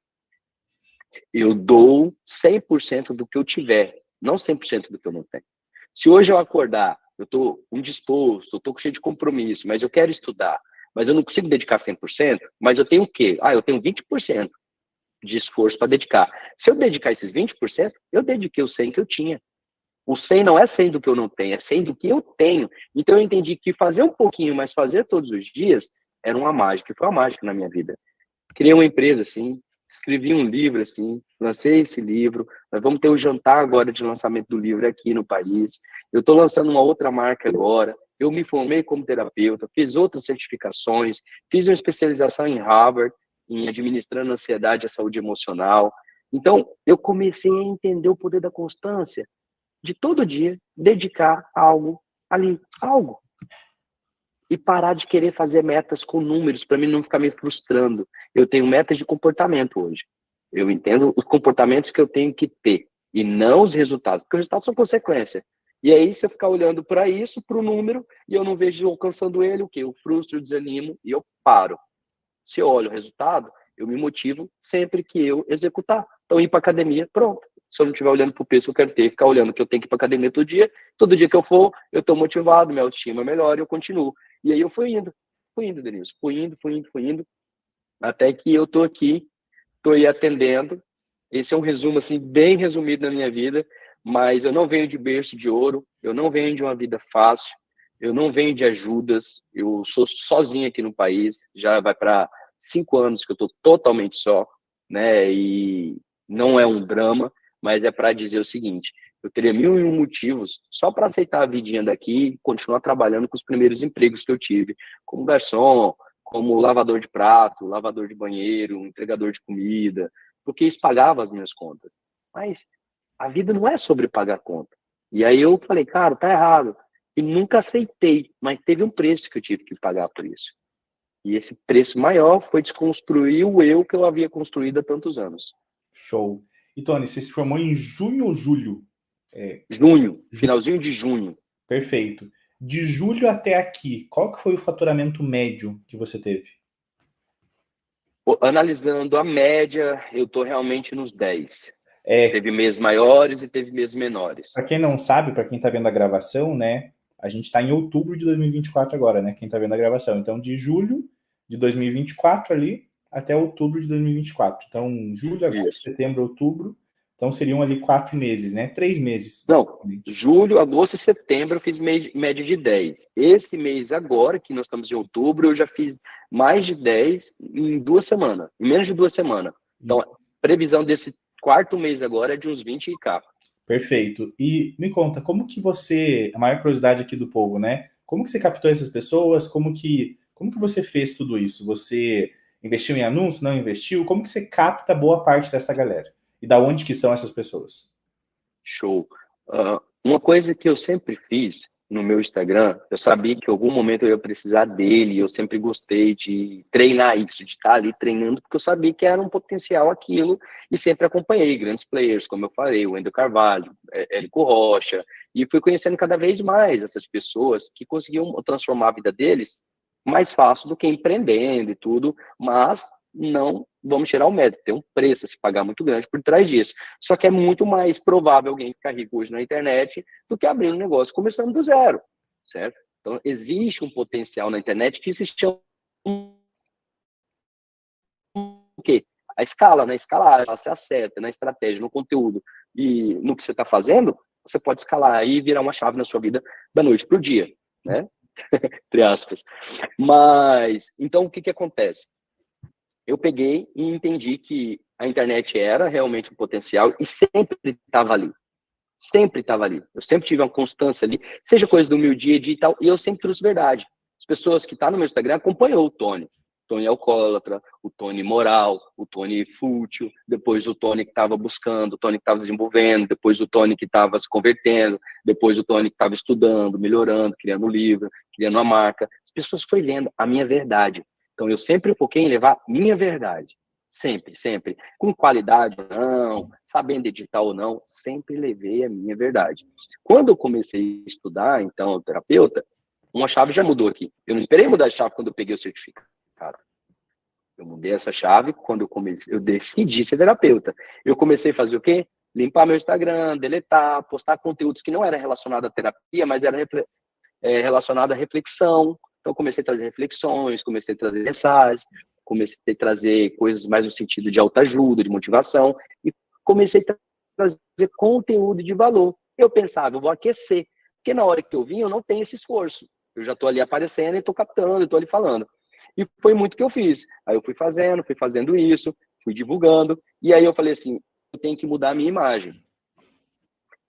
Eu dou 100% do que eu tiver, não 100% do que eu não tenho. Se hoje eu acordar, eu estou indisposto, eu estou cheio de compromisso, mas eu quero estudar, mas eu não consigo dedicar 100%, mas eu tenho o quê? Eu tenho 20% de esforço para dedicar. Se eu dedicar esses 20%, eu dediquei o 100 que eu tinha. O 100 não é 100 do que eu não tenho, é 100 do que eu tenho. Então eu entendi que fazer um pouquinho, mas fazer todos os dias, era uma mágica, foi uma mágica na minha vida. Criei uma empresa, assim, escrevi um livro, assim, lancei esse livro. Nós vamos ter o jantar agora de lançamento do livro aqui no país. Eu estou lançando uma outra marca agora. Eu me formei como terapeuta, fiz outras certificações, fiz uma especialização em Harvard, em administrando a ansiedade e a saúde emocional. Então, eu comecei a entender o poder da constância, de todo dia dedicar algo ali, algo e parar de querer fazer metas com números para mim não ficar me frustrando. Eu tenho metas de comportamento hoje. Eu entendo os comportamentos que eu tenho que ter e não os resultados, porque os resultados são consequência. E aí, se eu ficar olhando para isso, para o número, e eu não vejo alcançando ele, o quê? Eu frustro, eu desanimo e eu paro. Se eu olho o resultado, eu me motivo sempre que eu executar. Então, ir para academia, pronto. Se eu não estiver olhando para o peso que eu quero ter, ficar olhando que eu tenho que ir para academia todo dia que eu for, eu estou motivado, minha autoestima é melhor e eu continuo. E aí eu fui indo, Denilson, fui indo, até que eu estou aqui, estou aí atendendo. Esse é um resumo, assim, bem resumido da minha vida, mas eu não venho de berço de ouro, eu não venho de uma vida fácil, eu não venho de ajudas, eu sou sozinho aqui no país, já vai para 5 anos que eu estou totalmente só, né, e não é um drama, mas é para dizer o seguinte, eu teria 1001 motivos só para aceitar a vidinha daqui e continuar trabalhando com os primeiros empregos que eu tive, como garçom, como lavador de prato, lavador de banheiro, entregador de comida, porque isso pagava as minhas contas. Mas a vida não é sobre pagar conta. E aí eu falei, cara, tá errado. E nunca aceitei, mas teve um preço que eu tive que pagar por isso. E esse preço maior foi desconstruir o eu que eu havia construído há tantos anos. Show. E Tony, você se formou em junho ou julho? Junho, finalzinho de junho. Perfeito. De julho até aqui, qual que foi o faturamento médio que você teve? Analisando a média, eu estou realmente nos 10. É, Teve meses maiores e teve meses menores. para quem não sabe, para quem está vendo a gravação, né? A gente está em outubro de 2024 agora, né? Quem está vendo a gravação. Então, de julho de 2024 ali até outubro de 2024. Então, julho, agosto, Isso. setembro, outubro. Então, seriam ali 4 meses, né? 3 meses, Não, basicamente. julho, agosto e setembro eu fiz média de 10. Esse mês agora, que nós estamos em outubro, eu já fiz mais de 10 em 2 semanas, em menos de 2 semanas. Então, a previsão desse quarto mês agora é de uns 20k. Perfeito. E me conta, como que você, a maior curiosidade aqui do povo, né? Como que você captou essas pessoas? Como que você fez tudo isso? Você investiu em anúncio, não investiu? Como que você capta boa parte dessa galera? E da onde que são essas pessoas? Show. Uma coisa que eu sempre fiz no meu Instagram, eu sabia que em algum momento eu ia precisar dele, e eu sempre gostei de treinar isso, de estar ali treinando, porque eu sabia que era um potencial aquilo, e sempre acompanhei grandes players, como eu falei, o Wendel Carvalho, Érico Rocha, e fui conhecendo cada vez mais essas pessoas que conseguiam transformar a vida deles mais fácil do que empreendendo e tudo, mas não vamos tirar o mérito, tem um preço a se pagar muito grande por trás disso. Só que é muito mais provável alguém ficar rico hoje na internet do que abrir um negócio começando do zero, certo? Então, existe um potencial na internet que se chama a escala, na escalagem, ela se acerta na estratégia, no conteúdo e no que você está fazendo, você pode escalar e virar uma chave na sua vida da noite para o dia, né? Entre aspas. Mas, então, o que acontece? Eu peguei e entendi que a internet era realmente um potencial e sempre estava ali. Sempre estava ali. Eu sempre tive uma constância ali, seja coisa do meu dia a dia e tal, e eu sempre trouxe verdade. As pessoas que estão no meu Instagram acompanhou o Tony. O Tony alcoólatra, o Tony moral, o Tony fútil, depois o Tony que estava buscando, o Tony que estava desenvolvendo, depois o Tony que estava se convertendo, depois o Tony que estava estudando, melhorando, criando um livro, criando uma marca. As pessoas foram vendo a minha verdade. Então, eu sempre foquei em levar minha verdade. Sempre, sempre. Com qualidade ou não, sabendo editar ou não, sempre levei a minha verdade. Quando eu comecei a estudar, então, terapeuta, uma chave já mudou aqui. Eu não esperei mudar a chave quando eu peguei o certificado. Eu mudei essa chave quando eu decidi ser terapeuta. Eu comecei a fazer o quê? Limpar meu Instagram, deletar, postar conteúdos que não eram relacionados à terapia, mas eram relacionados à reflexão. Então, comecei a trazer reflexões, comecei a trazer mensagens, comecei a trazer coisas mais no sentido de autoajuda, de motivação, e comecei a trazer conteúdo de valor. Eu pensava, eu vou aquecer, porque na hora que eu vim, eu não tenho esse esforço. Eu já estou ali aparecendo e estou captando, estou ali falando. E foi muito que eu fiz. Aí eu fui fazendo isso, fui divulgando, e aí eu falei assim, eu tenho que mudar a minha imagem.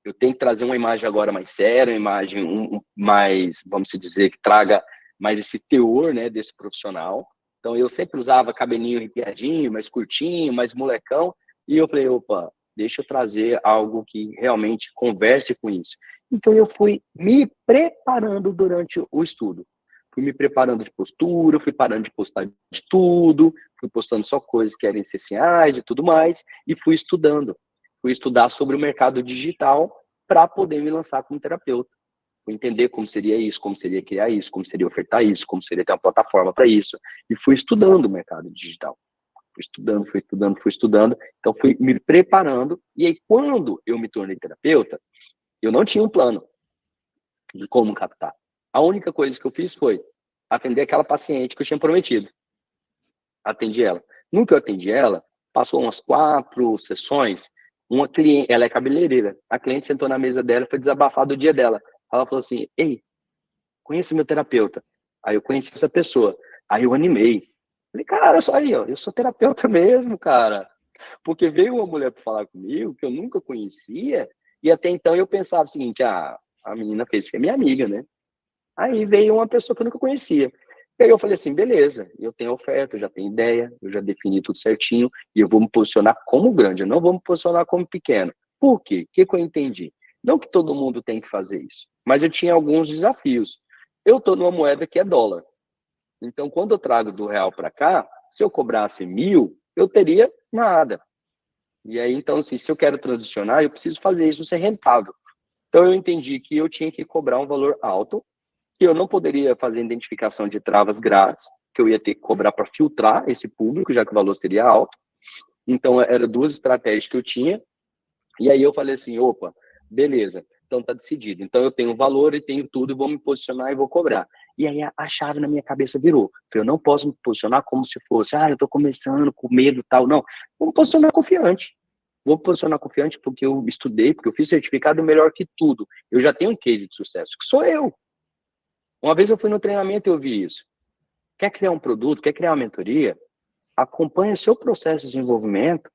Eu tenho que trazer uma imagem agora mais séria, uma imagem mais, vamos dizer, que traga mais esse teor, né, desse profissional. Então, eu sempre usava cabelinho arrepiadinho, mais curtinho, mais molecão, e eu falei, opa, deixa eu trazer algo que realmente converse com isso. Então, eu fui me preparando durante o estudo. Fui me preparando de postura, fui parando de postar de tudo, fui postando só coisas que eram essenciais e tudo mais, e fui estudando. Fui estudar sobre o mercado digital para poder me lançar como terapeuta. Fui entender como seria isso, como seria criar isso, como seria ofertar isso, como seria ter uma plataforma para isso. E fui estudando o mercado digital. Fui estudando. Então, fui me preparando. E aí, quando eu me tornei terapeuta, eu não tinha um plano de como captar. A única coisa que eu fiz foi atender aquela paciente que eu tinha prometido. Atendi ela. No que eu atendi ela, passou umas 4 sessões, uma cliente, ela é cabeleireira, a cliente sentou na mesa dela e foi desabafar do dia dela. Ela falou assim, ei, conheço meu terapeuta. Aí eu conheci essa pessoa. Aí eu animei. Falei, cara, só aí, ó, eu sou terapeuta mesmo, cara. Porque veio uma mulher para falar comigo que eu nunca conhecia, e até então eu pensava o seguinte, a menina fez que é minha amiga, né? Aí veio uma pessoa que eu nunca conhecia. E aí eu falei assim, beleza, eu tenho oferta, eu já tenho ideia, eu já defini tudo certinho, e eu vou me posicionar como grande, eu não vou me posicionar como pequeno. Por quê? O que eu entendi? Não que todo mundo tem que fazer isso, mas eu tinha alguns desafios. Eu estou numa moeda que é dólar. Então, quando eu trago do real para cá, se eu cobrasse 1.000, eu teria nada. E aí, então, assim, se eu quero transicionar, eu preciso fazer isso ser rentável. Então, eu entendi que eu tinha que cobrar um valor alto, que eu não poderia fazer identificação de travas grátis, que eu ia ter que cobrar para filtrar esse público, já que o valor seria alto. Então, eram 2 estratégias que eu tinha. E aí eu falei assim, opa, beleza, então tá decidido. Então eu tenho valor e tenho tudo, e vou me posicionar e vou cobrar. E aí a chave na minha cabeça virou. Eu não posso me posicionar como se fosse, eu tô começando com medo e tal. Não, vou me posicionar confiante. Vou me posicionar confiante porque eu estudei, porque eu fiz certificado melhor que tudo. Eu já tenho um case de sucesso, que sou eu. Uma vez eu fui no treinamento e eu vi isso. Quer criar um produto, quer criar uma mentoria? Acompanhe o seu processo de desenvolvimento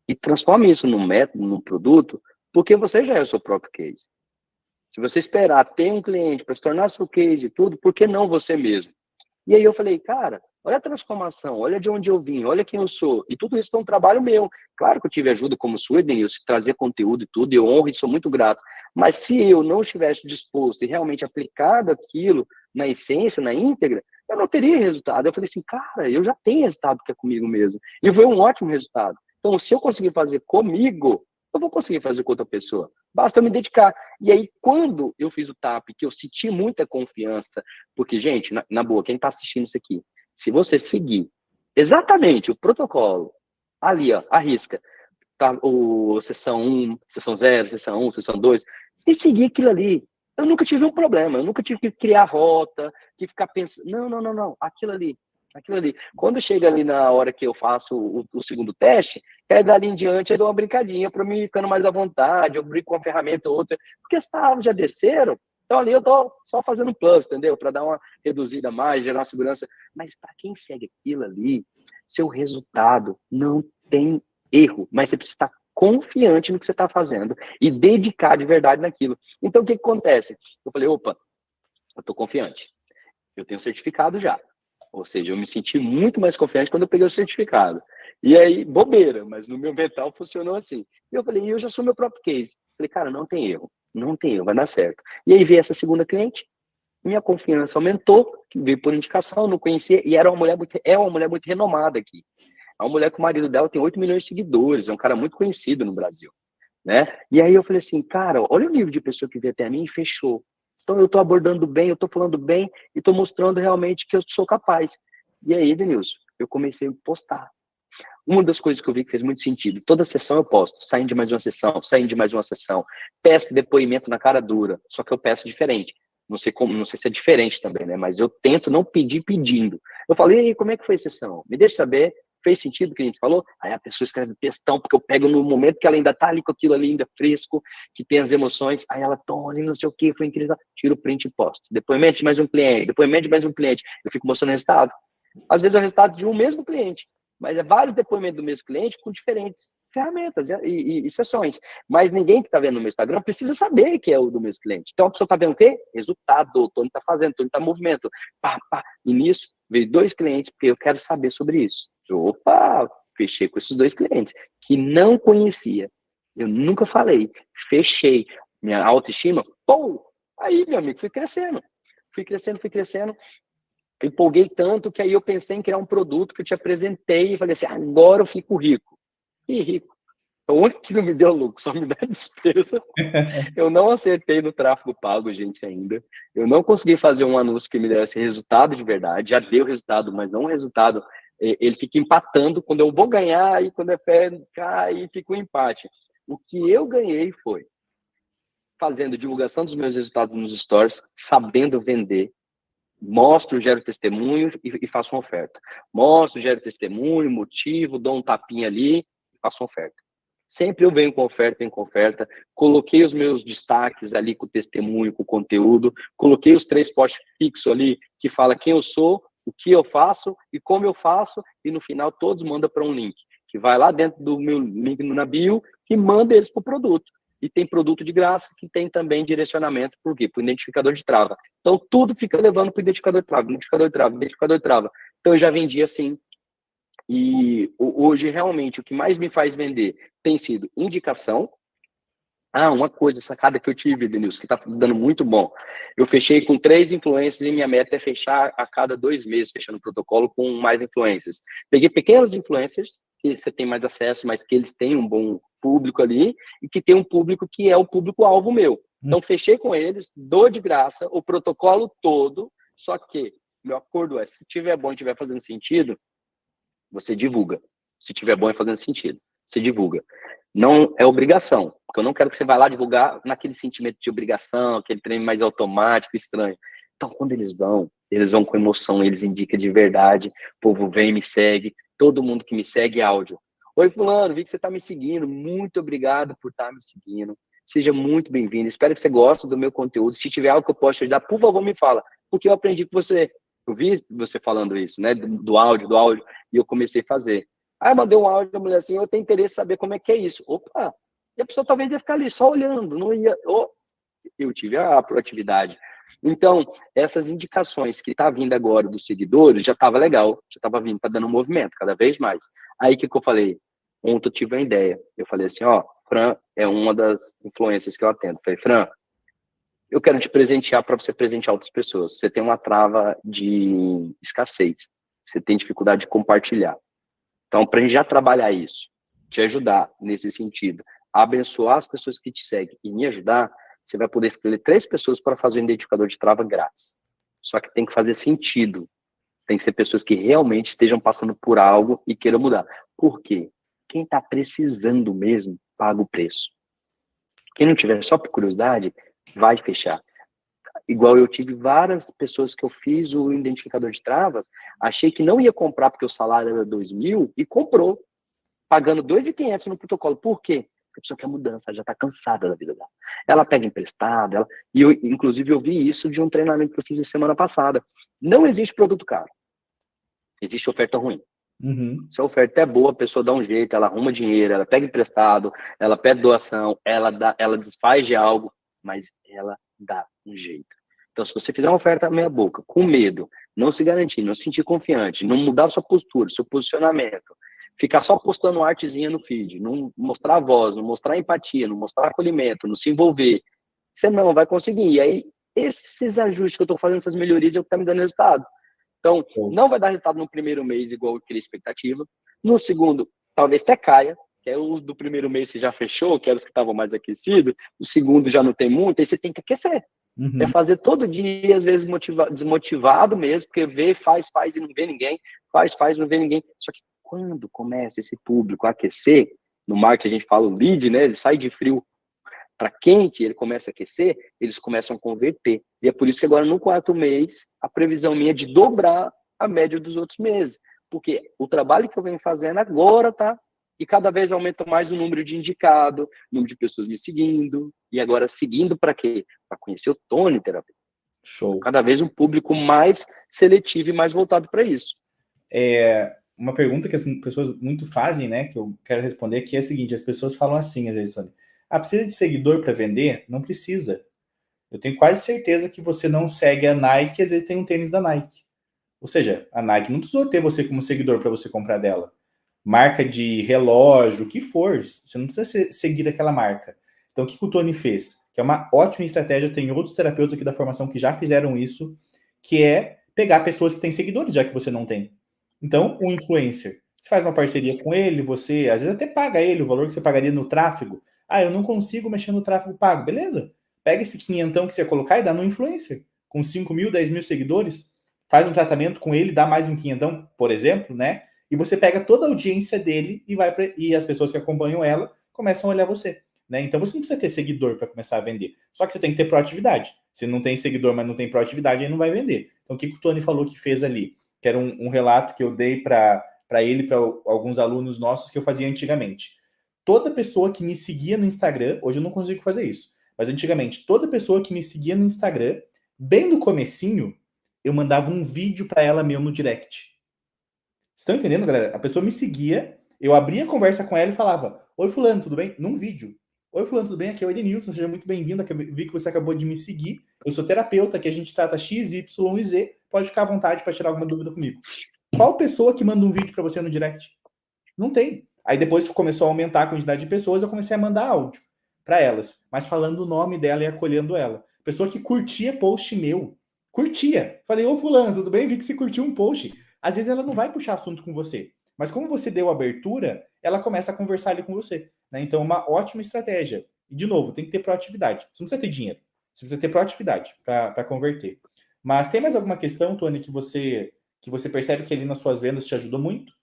e transforme isso num método, num produto, porque você já é o seu próprio case. Se você esperar ter um cliente para se tornar seu case e tudo, por que não você mesmo? E aí eu falei, cara, olha a transformação, olha de onde eu vim, olha quem eu sou. E tudo isso é um trabalho meu. Claro que eu tive ajuda como sua, Denilson, trazer conteúdo e tudo, eu honro e sou muito grato. Mas se eu não estivesse disposto e realmente aplicado aquilo na essência, na íntegra, eu não teria resultado. Eu falei assim, cara, eu já tenho resultado que é comigo mesmo. E foi um ótimo resultado. Então, se eu conseguir fazer comigo, eu vou conseguir fazer com outra pessoa. Basta eu me dedicar. E aí, quando eu fiz o TAP, que eu senti muita confiança, porque, gente, na boa, quem está assistindo isso aqui, se você seguir exatamente o protocolo, ali, ó, arrisca, tá, o sessão 1, sessão 0, sessão 1, sessão 2, se seguir aquilo ali, eu nunca tive um problema, eu nunca tive que criar rota, que ficar pensando, não, aquilo ali, aquilo ali. Quando chega ali na hora que eu faço o segundo teste, aí dali em diante eu dou uma brincadinha para mim ficando mais à vontade, eu brinco com uma ferramenta ou outra, porque as árvores já desceram, então ali eu tô só fazendo plus, entendeu? Para dar uma reduzida mais, gerar uma segurança. Mas para quem segue aquilo ali, seu resultado não tem erro, mas você precisa estar confiante no que você está fazendo e dedicar de verdade naquilo. Então, o que acontece? Eu falei, opa, eu estou confiante. Eu tenho certificado já. Ou seja, eu me senti muito mais confiante quando eu peguei o certificado. E aí, bobeira, mas no meu mental funcionou assim. E eu falei, eu já sou meu próprio case. Falei, cara, não tem erro. Não tem erro, vai dar certo. E aí veio essa segunda cliente, minha confiança aumentou, que veio por indicação, não conhecia, e é uma mulher muito renomada aqui. É uma mulher que o marido dela tem 8 milhões de seguidores, é um cara muito conhecido no Brasil, né? E aí eu falei assim, cara, olha o nível de pessoa que veio até mim e fechou. Então eu tô abordando bem, eu tô falando bem e tô mostrando realmente que eu sou capaz. E aí, Denilson, eu comecei a postar. Uma das coisas que eu vi que fez muito sentido, toda sessão eu posto, saindo de mais uma sessão, saindo de mais uma sessão, peço depoimento na cara dura, só que eu peço diferente. Não sei como, não sei se é diferente também, né? Mas eu tento não pedir pedindo. Eu falei, e aí, como é que foi a sessão? Me deixa saber, fez sentido o que a gente falou? Aí a pessoa escreve textão, porque eu pego no momento que ela ainda tá ali com aquilo ali ainda fresco, que tem as emoções, aí ela, Tony, não sei o que, foi incrível, tira o print e posto. Depoimento de mais um cliente, depoimento de mais um cliente. Eu fico mostrando o resultado. Às vezes é o resultado de um mesmo cliente, mas é vários depoimentos do mesmo cliente com diferentes ferramentas e sessões. Mas ninguém que está vendo no meu Instagram precisa saber que é o do mesmo cliente. Então a pessoa está vendo o quê? Resultado, o Tony está fazendo, o Tony está movimento. Pá, pá. E nisso veio 2 clientes, porque eu quero saber sobre isso. Opa, fechei com esses 2 clientes, que não conhecia. Eu nunca falei. Fechei. Minha autoestima, pô! Aí, meu amigo, fui crescendo. Fui crescendo, fui crescendo. Empolguei tanto que aí eu pensei em criar um produto que eu te apresentei e falei assim, agora eu fico rico. E rico. O único que não me deu lucro, só me dá despesa. Eu não acertei no tráfego pago, gente, ainda. Eu não consegui fazer um anúncio que me desse resultado de verdade. Já deu resultado, mas não resultado. Ele fica empatando. Quando eu vou ganhar, e quando é pé, cai, fica um empate. O que eu ganhei foi fazendo divulgação dos meus resultados nos stories, sabendo vender, mostro, gero testemunho e faço uma oferta. Mostro, gero testemunho, motivo, dou um tapinha ali e faço uma oferta. Sempre eu venho com oferta, coloquei os meus destaques ali com o testemunho, com o conteúdo, coloquei os 3 posts fixos ali que fala quem eu sou, o que eu faço e como eu faço, e no final todos mandam para um link, que vai lá dentro do meu link na bio e manda eles para o produto. E tem produto de graça que tem também direcionamento, por quê? Para o identificador de trava. Então, tudo fica levando para o identificador de trava, identificador de trava, identificador de trava. Então, eu já vendi assim. E hoje, realmente, o que mais me faz vender tem sido indicação. Ah, uma coisa, sacada que eu tive, Denilson, que está dando muito bom. Eu fechei com 3 influencers e minha meta é fechar a cada 2 meses, fechando o protocolo com mais influencers. Peguei pequenos influencers, que você tem mais acesso, mas que eles têm um bom público ali, e que tem um público que é o público-alvo meu. Então, fechei com eles, dou de graça o protocolo todo, só que meu acordo é, se tiver bom e tiver fazendo sentido, você divulga. Se tiver bom e fazendo sentido, você divulga. Não é obrigação, porque eu não quero que você vá lá divulgar naquele sentimento de obrigação, aquele trem mais automático, estranho. Então, quando eles vão com emoção, eles indicam de verdade, o povo vem e me segue, todo mundo que me segue é áudio. Oi, fulano, vi que você está me seguindo, muito obrigado por estar me seguindo, seja muito bem-vindo, espero que você goste do meu conteúdo, se tiver algo que eu possa te ajudar, por favor, me fala, porque eu aprendi com você. Eu vi você falando isso, né, do áudio, e eu comecei a fazer. Aí eu mandei um áudio da mulher assim, eu tenho interesse em saber como é que é isso. Opa! E a pessoa talvez ia ficar ali só olhando, não ia... Oh, eu tive a proatividade. Então, essas indicações que tá vindo agora dos seguidores, já estava legal, já estava vindo, tá dando um movimento cada vez mais. Aí o que eu falei? Ontem eu tive uma ideia. Eu falei assim, ó, Fran é uma das influências que eu atendo. Eu falei, Fran, eu quero te presentear para você presentear outras pessoas. Você tem uma trava de escassez. Você tem dificuldade de compartilhar. Então, para a gente já trabalhar isso, te ajudar nesse sentido, abençoar as pessoas que te seguem e me ajudar, você vai poder escolher 3 pessoas para fazer um identificador de trava grátis. Só que tem que fazer sentido. Tem que ser pessoas que realmente estejam passando por algo e queiram mudar. Por quê? Quem está precisando mesmo, paga o preço. Quem não tiver só por curiosidade, vai fechar. igual eu tive várias pessoas que eu fiz o identificador de travas, achei que não ia comprar porque o salário era 2.000 e comprou, pagando 2.500 no protocolo. Por quê? Porque a pessoa quer mudança, ela já está cansada da vida dela. Ela pega emprestado, e eu, inclusive, eu vi isso de um treinamento que eu fiz na semana passada. Não existe produto caro, existe oferta ruim. Uhum. Se a oferta é boa, a pessoa dá um jeito, ela arruma dinheiro, ela pega emprestado, ela pede doação, ela desfaz de algo, mas ela dá um jeito. Então, se você fizer uma oferta meia boca, com medo, não se garantir, não se sentir confiante, não mudar sua postura, seu posicionamento, ficar só postando artezinha no feed, não mostrar a voz, não mostrar empatia, não mostrar acolhimento, não se envolver, você não vai conseguir. E aí, esses ajustes que eu estou fazendo, essas melhorias, é o que está me dando resultado. Então, não vai dar resultado no primeiro mês igual eu queria expectativa. No segundo, talvez até caia, que é o do primeiro mês você já fechou, que era os que estavam mais aquecidos. O segundo já não tem muito, aí você tem que aquecer. É Uhum. fazer todo dia, às vezes desmotivado mesmo, porque vê, faz e não vê ninguém, faz, não vê ninguém. Só que quando começa esse público a aquecer, no marketing a gente fala o lead, né? Ele sai de frio para quente, ele começa a aquecer, eles começam a converter. E é por isso que agora, no quarto mês, a previsão minha é de dobrar a média dos outros meses. Porque o trabalho que eu venho fazendo agora, tá? E cada vez aumenta mais o número de indicado, o número de pessoas me seguindo. E agora, seguindo para quê? Para conhecer o Tony Terapeuta. Show. Cada vez um público mais seletivo e mais voltado para isso. Uma pergunta que as pessoas muito fazem, né, que eu quero responder, que é a seguinte: as pessoas falam assim, às vezes, Sônia, precisa de seguidor para vender? Não precisa. Eu tenho quase certeza que você não segue a Nike e às vezes tem um tênis da Nike. Ou seja, a Nike não precisou ter você como seguidor para você comprar dela. Marca de relógio, o que for, você não precisa seguir aquela marca. Então, o que o Tony fez? Que é uma ótima estratégia, tem outros terapeutas aqui da formação que já fizeram isso, que é pegar pessoas que têm seguidores, já que você não tem. Então, o influencer, você faz uma parceria com ele, você às vezes até paga ele o valor que você pagaria no tráfego. Eu não consigo mexer no tráfego pago. Beleza. Pega esse quinhentão que você ia colocar e dá no influencer. Com 5.000, 10.000 seguidores, faz um tratamento com ele, dá mais um quinhentão, por exemplo, né? E você pega toda a audiência dele e as pessoas que acompanham ela começam a olhar você. Né? Então você não precisa ter seguidor para começar a vender. Só que você tem que ter proatividade. Se não tem seguidor, mas não tem proatividade, aí não vai vender. Então o que o Tony falou que fez ali? Que era um relato que eu dei para ele, para alguns alunos nossos que eu fazia antigamente. Toda pessoa que me seguia no Instagram, hoje eu não consigo fazer isso, mas antigamente, toda pessoa que me seguia no Instagram, bem no comecinho, eu mandava um vídeo para ela meu no direct. Estão entendendo, galera? A pessoa me seguia, eu abria a conversa com ela e falava: Oi, Fulano, tudo bem? Num vídeo. Oi, Fulano, tudo bem? Aqui é o Edenilson, seja muito bem-vindo. Vi que você acabou de me seguir. Eu sou terapeuta, que a gente trata X, Y e Z. Pode ficar à vontade para tirar alguma dúvida comigo. Qual pessoa que manda um vídeo para você no direct? Não tem. Aí depois começou a aumentar a quantidade de pessoas, eu comecei a mandar áudio para elas, mas falando o nome dela e acolhendo ela. Pessoa que curtia post meu. Curtia. Falei: Ô Fulano, tudo bem? Vi que você curtiu um post. Às vezes ela não vai puxar assunto com você, mas como você deu abertura, ela começa a conversar ali com você. Né? Então, uma ótima estratégia. E, de novo, tem que ter proatividade. Você não precisa ter dinheiro, você precisa ter proatividade para converter. Mas tem mais alguma questão, Tony, que você percebe que ali nas suas vendas te ajudou muito?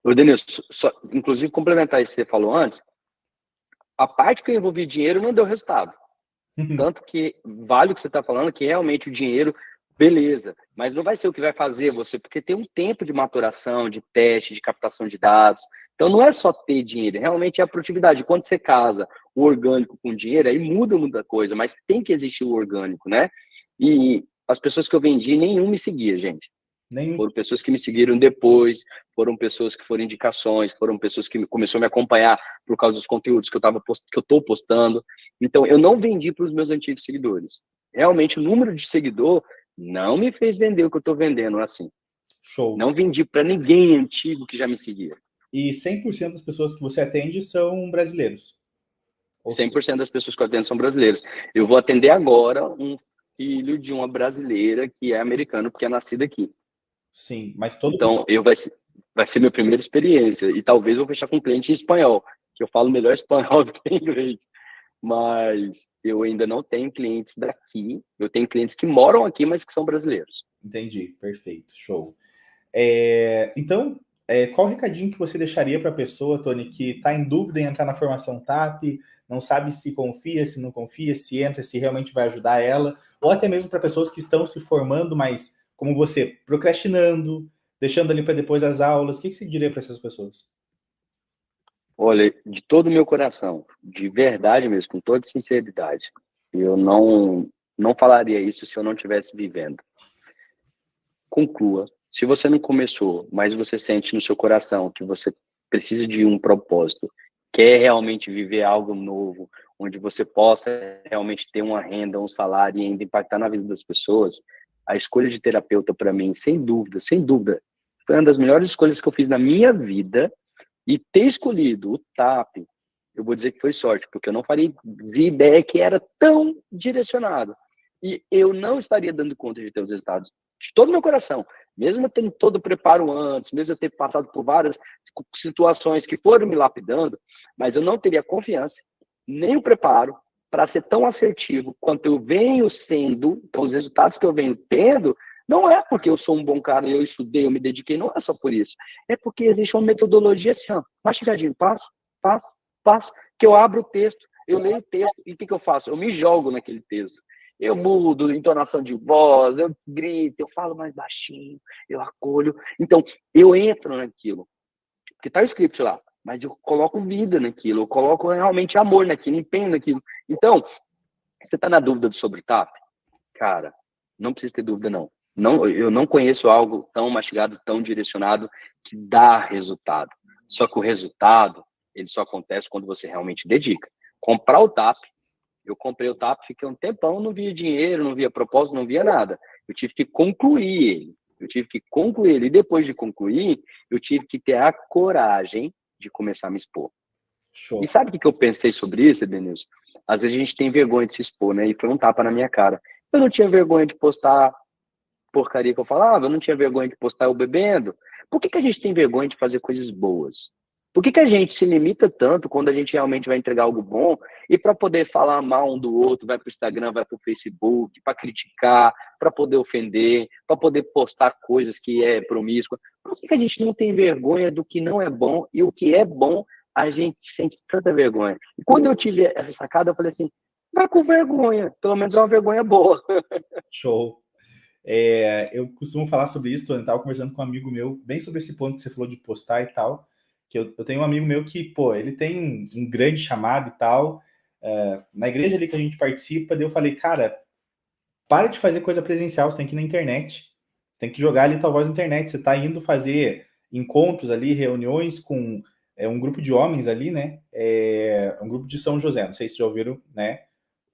Ô, Denilson, inclusive complementar isso que você falou antes, a parte que eu envolvi dinheiro não deu resultado. Tanto que vale o que você está falando, que realmente o dinheiro, beleza, mas não vai ser o que vai fazer você, porque tem um tempo de maturação, de teste, de captação de dados. Então não é só ter dinheiro, realmente é a produtividade. Quando você casa o orgânico com dinheiro, aí muda muita coisa, mas tem que existir o orgânico, né? E as pessoas que eu vendi, nenhum me seguia, gente. Nenhum. Foram pessoas que me seguiram depois, foram pessoas que foram indicações, foram pessoas que começaram a me acompanhar por causa dos conteúdos que eu estou postando. Então, eu não vendi para os meus antigos seguidores. Realmente, o número de seguidor não me fez vender o que eu estou vendendo assim. Show. Não vendi para ninguém antigo que já me seguia. E 100% das pessoas que você atende são brasileiros? 100% das pessoas que eu atendo são brasileiras. Eu vou atender agora um filho de uma brasileira que é americano, porque é nascido aqui. Sim, mas todo Então, vai ser minha primeira experiência. E talvez eu vou fechar com um cliente em espanhol, que eu falo melhor espanhol do que inglês. Mas eu ainda não tenho clientes daqui. Eu tenho clientes que moram aqui, mas que são brasileiros. Entendi, perfeito, show. Então, qual o recadinho que você deixaria para a pessoa, Tony, que está em dúvida em entrar na formação TAP, não sabe se confia, se não confia, se entra, se realmente vai ajudar ela, ou até mesmo para pessoas que estão se formando, mas como você, procrastinando, deixando ali para depois as aulas, o que você diria para essas pessoas? Olha, de todo o meu coração, de verdade mesmo, com toda sinceridade, eu não falaria isso se eu não estivesse vivendo. Conclua. Se você não começou, mas você sente no seu coração que você precisa de um propósito, quer realmente viver algo novo, onde você possa realmente ter uma renda, um salário e ainda impactar na vida das pessoas, a escolha de terapeuta para mim, sem dúvida, foi uma das melhores escolhas que eu fiz na minha vida. E ter escolhido o TAP, eu vou dizer que foi sorte, porque eu não faria ideia que era tão direcionado. E eu não estaria dando conta de ter os resultados de todo o meu coração, mesmo eu tendo todo o preparo antes, mesmo eu ter passado por várias situações que foram me lapidando, mas eu não teria confiança, nem o preparo para ser tão assertivo quanto eu venho sendo, então os resultados que eu venho tendo, não é porque eu sou um bom cara, eu estudei, eu me dediquei, não é só por isso. É porque existe uma metodologia assim, ó, mastigadinho, passo, passo, passo, que eu abro o texto, eu leio o texto, e o que eu faço? Eu me jogo naquele texto. Eu mudo entonação de voz, eu grito, eu falo mais baixinho, eu acolho. Então, eu entro naquilo, porque está o script lá, mas eu coloco vida naquilo, eu coloco realmente amor naquilo, empenho naquilo. Então, você está na dúvida sobre TAP? Cara, não precisa ter dúvida, não. Eu não conheço algo tão mastigado, tão direcionado, que dá resultado. Só que o resultado, ele só acontece quando você realmente dedica. Comprar o TAP, eu comprei o TAP, fiquei um tempão, não via dinheiro, não via propósito, não via nada. Eu tive que concluir ele. E depois de concluir, eu tive que ter a coragem de começar a me expor. E Show. sabe o que eu pensei sobre isso, Denilson? Às vezes a gente tem vergonha de se expor, né? E foi um tapa na minha cara. Eu não tinha vergonha de postar porcaria que eu falava, eu não tinha vergonha de postar eu bebendo. Por que a gente tem vergonha de fazer coisas boas? Por que a gente se limita tanto quando a gente realmente vai entregar algo bom e para poder falar mal um do outro, vai para o Instagram, vai para o Facebook, para criticar, para poder ofender, para poder postar coisas que é promíscua? Por que a gente não tem vergonha do que não é bom e o que é bom a gente sente tanta vergonha? E quando eu tive essa sacada, eu falei assim, vai com vergonha, pelo menos é uma vergonha boa. Show. Eu costumo falar sobre isso, eu estava conversando com um amigo meu, bem sobre esse ponto que você falou de postar e tal, que eu tenho um amigo meu que, pô, ele tem um grande chamado e tal, na igreja ali que a gente participa, daí eu falei, cara, para de fazer coisa presencial, você tem que ir na internet, você tem que jogar ali tua voz na internet, você está indo fazer encontros ali, reuniões com um grupo de homens ali, né, um grupo de São José, não sei se já ouviram, né,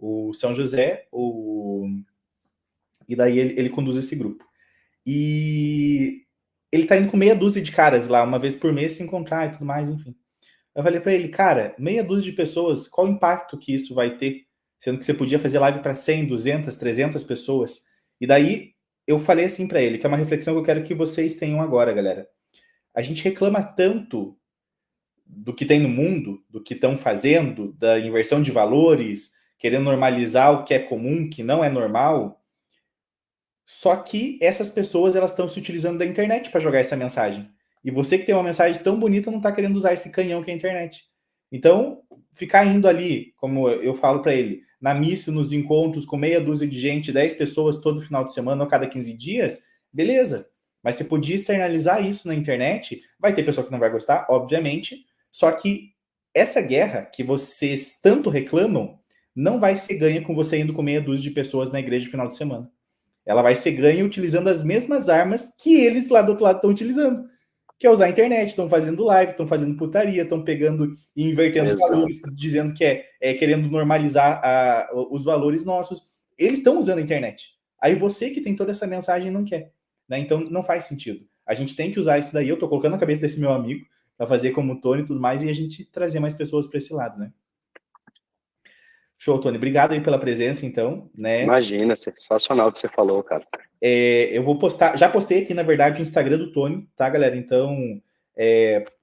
o São José, e daí ele conduz esse grupo. E ele tá indo com meia dúzia de caras lá, uma vez por mês, se encontrar e tudo mais, enfim. Eu falei pra ele, cara, meia dúzia de pessoas, qual o impacto que isso vai ter? Sendo que você podia fazer live para 100, 200, 300 pessoas. E daí eu falei assim pra ele, que é uma reflexão que eu quero que vocês tenham agora, galera. A gente reclama tanto do que tem no mundo, do que estão fazendo, da inversão de valores, querendo normalizar o que é comum, que não é normal, só que essas pessoas elas estão se utilizando da internet para jogar essa mensagem. E você que tem uma mensagem tão bonita não está querendo usar esse canhão que é a internet. Então, ficar indo ali, como eu falo para ele, na missa, nos encontros com meia dúzia de gente, 10 pessoas todo final de semana ou cada 15 dias, beleza. Mas você podia externalizar isso na internet, vai ter pessoa que não vai gostar, obviamente, só que essa guerra que vocês tanto reclamam não vai ser ganha com você indo com meia dúzia de pessoas na igreja no final de semana. Ela vai ser ganha utilizando as mesmas armas que eles lá do outro lado estão utilizando. Que é usar a internet, estão fazendo live, estão fazendo putaria, estão pegando e invertendo valores, Exato. dizendo que querendo normalizar os valores nossos. Eles estão usando a internet. Aí você que tem toda essa mensagem não quer. Né? Então não faz sentido. A gente tem que usar isso daí. Eu tô colocando na cabeça desse meu amigo para fazer como o Tony e tudo mais, e a gente trazer mais pessoas para esse lado, né? Show, Tony. Obrigado aí pela presença, então, né? Imagina, sensacional o que você falou, cara. Eu vou postar, já postei aqui, na verdade, o Instagram do Tony, tá, galera? Então,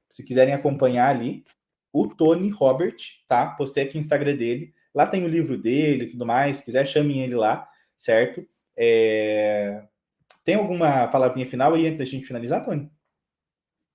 se quiserem acompanhar ali, o Tony Robert, tá? Postei aqui o Instagram dele. Lá tem o livro dele e tudo mais. Se quiser, chamem ele lá, certo? Tem alguma palavrinha final aí antes da gente finalizar, Tony?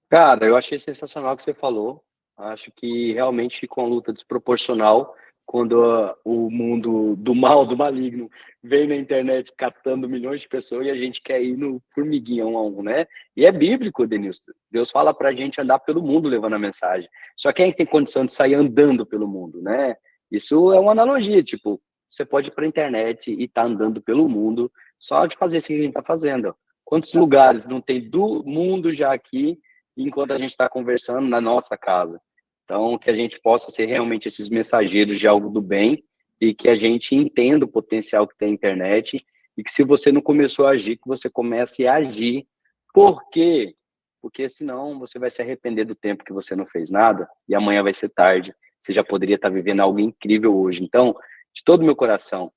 Cara, eu achei sensacional o que você falou. Acho que realmente ficou uma luta desproporcional quando o mundo do mal, do maligno, vem na internet catando milhões de pessoas e a gente quer ir no formiguinha um a um, né? E é bíblico, Denilson. Deus fala pra gente andar pelo mundo levando a mensagem. Só quem tem condição de sair andando pelo mundo, né? Isso é uma analogia, tipo, você pode ir pra internet e tá andando pelo mundo só de fazer isso que a gente tá fazendo. Quantos lugares não tem do mundo já aqui enquanto a gente está conversando na nossa casa? Então, que a gente possa ser realmente esses mensageiros de algo do bem e que a gente entenda o potencial que tem a internet e que se você não começou a agir, que você comece a agir. Por quê? Porque senão você vai se arrepender do tempo que você não fez nada e amanhã vai ser tarde. Você já poderia estar vivendo algo incrível hoje. Então, de todo o meu coração,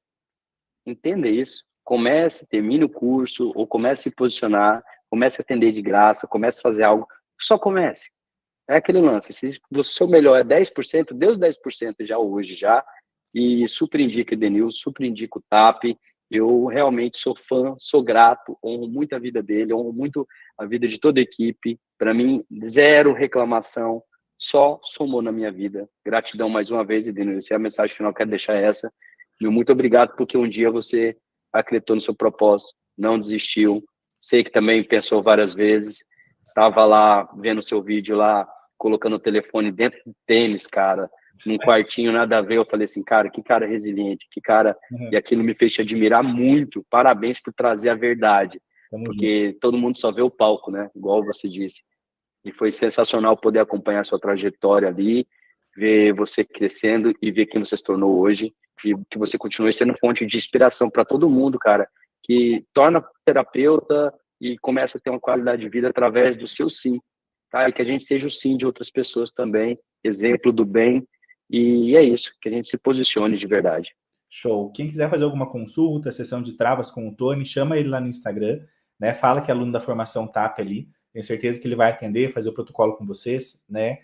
entenda isso. Comece, termine o curso, ou comece a se posicionar, comece a atender de graça, comece a fazer algo. Só comece. É aquele lance. Se o seu melhor é 10%, dê os 10% já hoje, já. E super indica o Edenilson, super indica o TAP. Eu realmente sou fã, sou grato, honro muito a vida dele, honro muito a vida de toda a equipe. Para mim, zero reclamação, só somou na minha vida. Gratidão mais uma vez, Edenilson. E a mensagem final que eu quero deixar é essa. Meu muito obrigado, porque um dia você acreditou no seu propósito, não desistiu. Sei que também pensou várias vezes. Estava lá vendo o seu vídeo lá, colocando o telefone dentro do tênis, cara, num quartinho nada a ver. Eu falei assim, cara, que cara resiliente, que cara. E Uhum. aquilo me fez te admirar muito. Parabéns por trazer a verdade, Tamo junto. porque todo mundo só vê o palco, né? Igual você disse. E foi sensacional poder acompanhar a sua trajetória ali, ver você crescendo e ver quem você se tornou hoje e que você continue sendo fonte de inspiração para todo mundo, cara, que torna terapeuta e começa a ter uma qualidade de vida através do seu sim, tá? E que a gente seja o sim de outras pessoas também, exemplo do bem, e é isso, que a gente se posicione de verdade. Show. Quem quiser fazer alguma consulta, sessão de travas com o Tony, chama ele lá no Instagram, né? Fala que é aluno da formação TAP ali. Tenho certeza que ele vai atender, fazer o protocolo com vocês, né?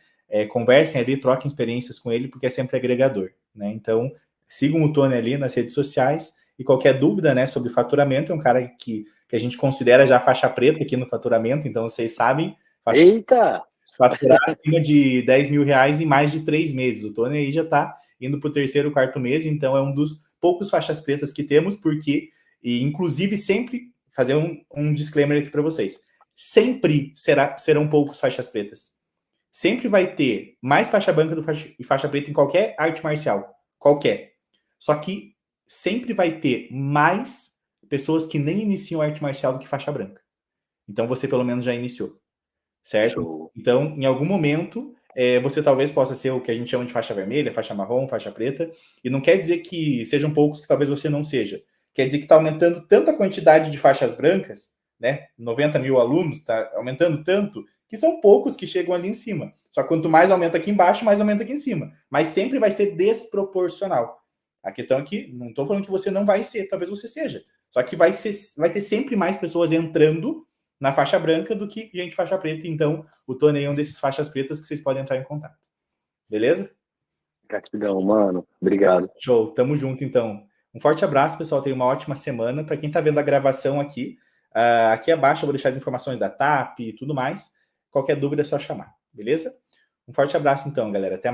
Conversem ali, troquem experiências com ele, porque é sempre agregador, né? Então, sigam o Tony ali nas redes sociais e qualquer dúvida, né, sobre faturamento, é um cara que a gente considera já faixa preta aqui no faturamento, então vocês sabem, Eita! faturar acima de 10 mil reais em mais de 3 meses. O Tony aí já está indo para o terceiro, quarto mês, então é um dos poucos faixas pretas que temos, porque, e inclusive sempre, fazer um disclaimer aqui para vocês, sempre serão poucos faixas pretas. Sempre vai ter mais faixa branca e faixa preta em qualquer arte marcial, qualquer. Só que sempre vai ter mais pessoas que nem iniciam arte marcial do que faixa branca. Então você pelo menos já iniciou, certo? Show. Então, em algum momento, você talvez possa ser o que a gente chama de faixa vermelha, faixa marrom, faixa preta, e não quer dizer que sejam poucos que talvez você não seja. Quer dizer que está aumentando tanto a quantidade de faixas brancas, né? 90 mil alunos, está aumentando tanto, que são poucos que chegam ali em cima. Só que quanto mais aumenta aqui embaixo, mais aumenta aqui em cima. Mas sempre vai ser desproporcional. A questão é que, não estou falando que você não vai ser, talvez você seja. Só que vai ter sempre mais pessoas entrando na faixa branca do que gente faixa preta. Então, o Tony é um desses faixas pretas que vocês podem entrar em contato. Beleza? Gratidão, mano. Obrigado. Show. Tamo junto, então. Um forte abraço, pessoal. Tenha uma ótima semana. Para quem está vendo a gravação aqui, aqui abaixo eu vou deixar as informações da TAP e tudo mais. Qualquer dúvida é só chamar. Beleza? Um forte abraço, então, galera. Até mais.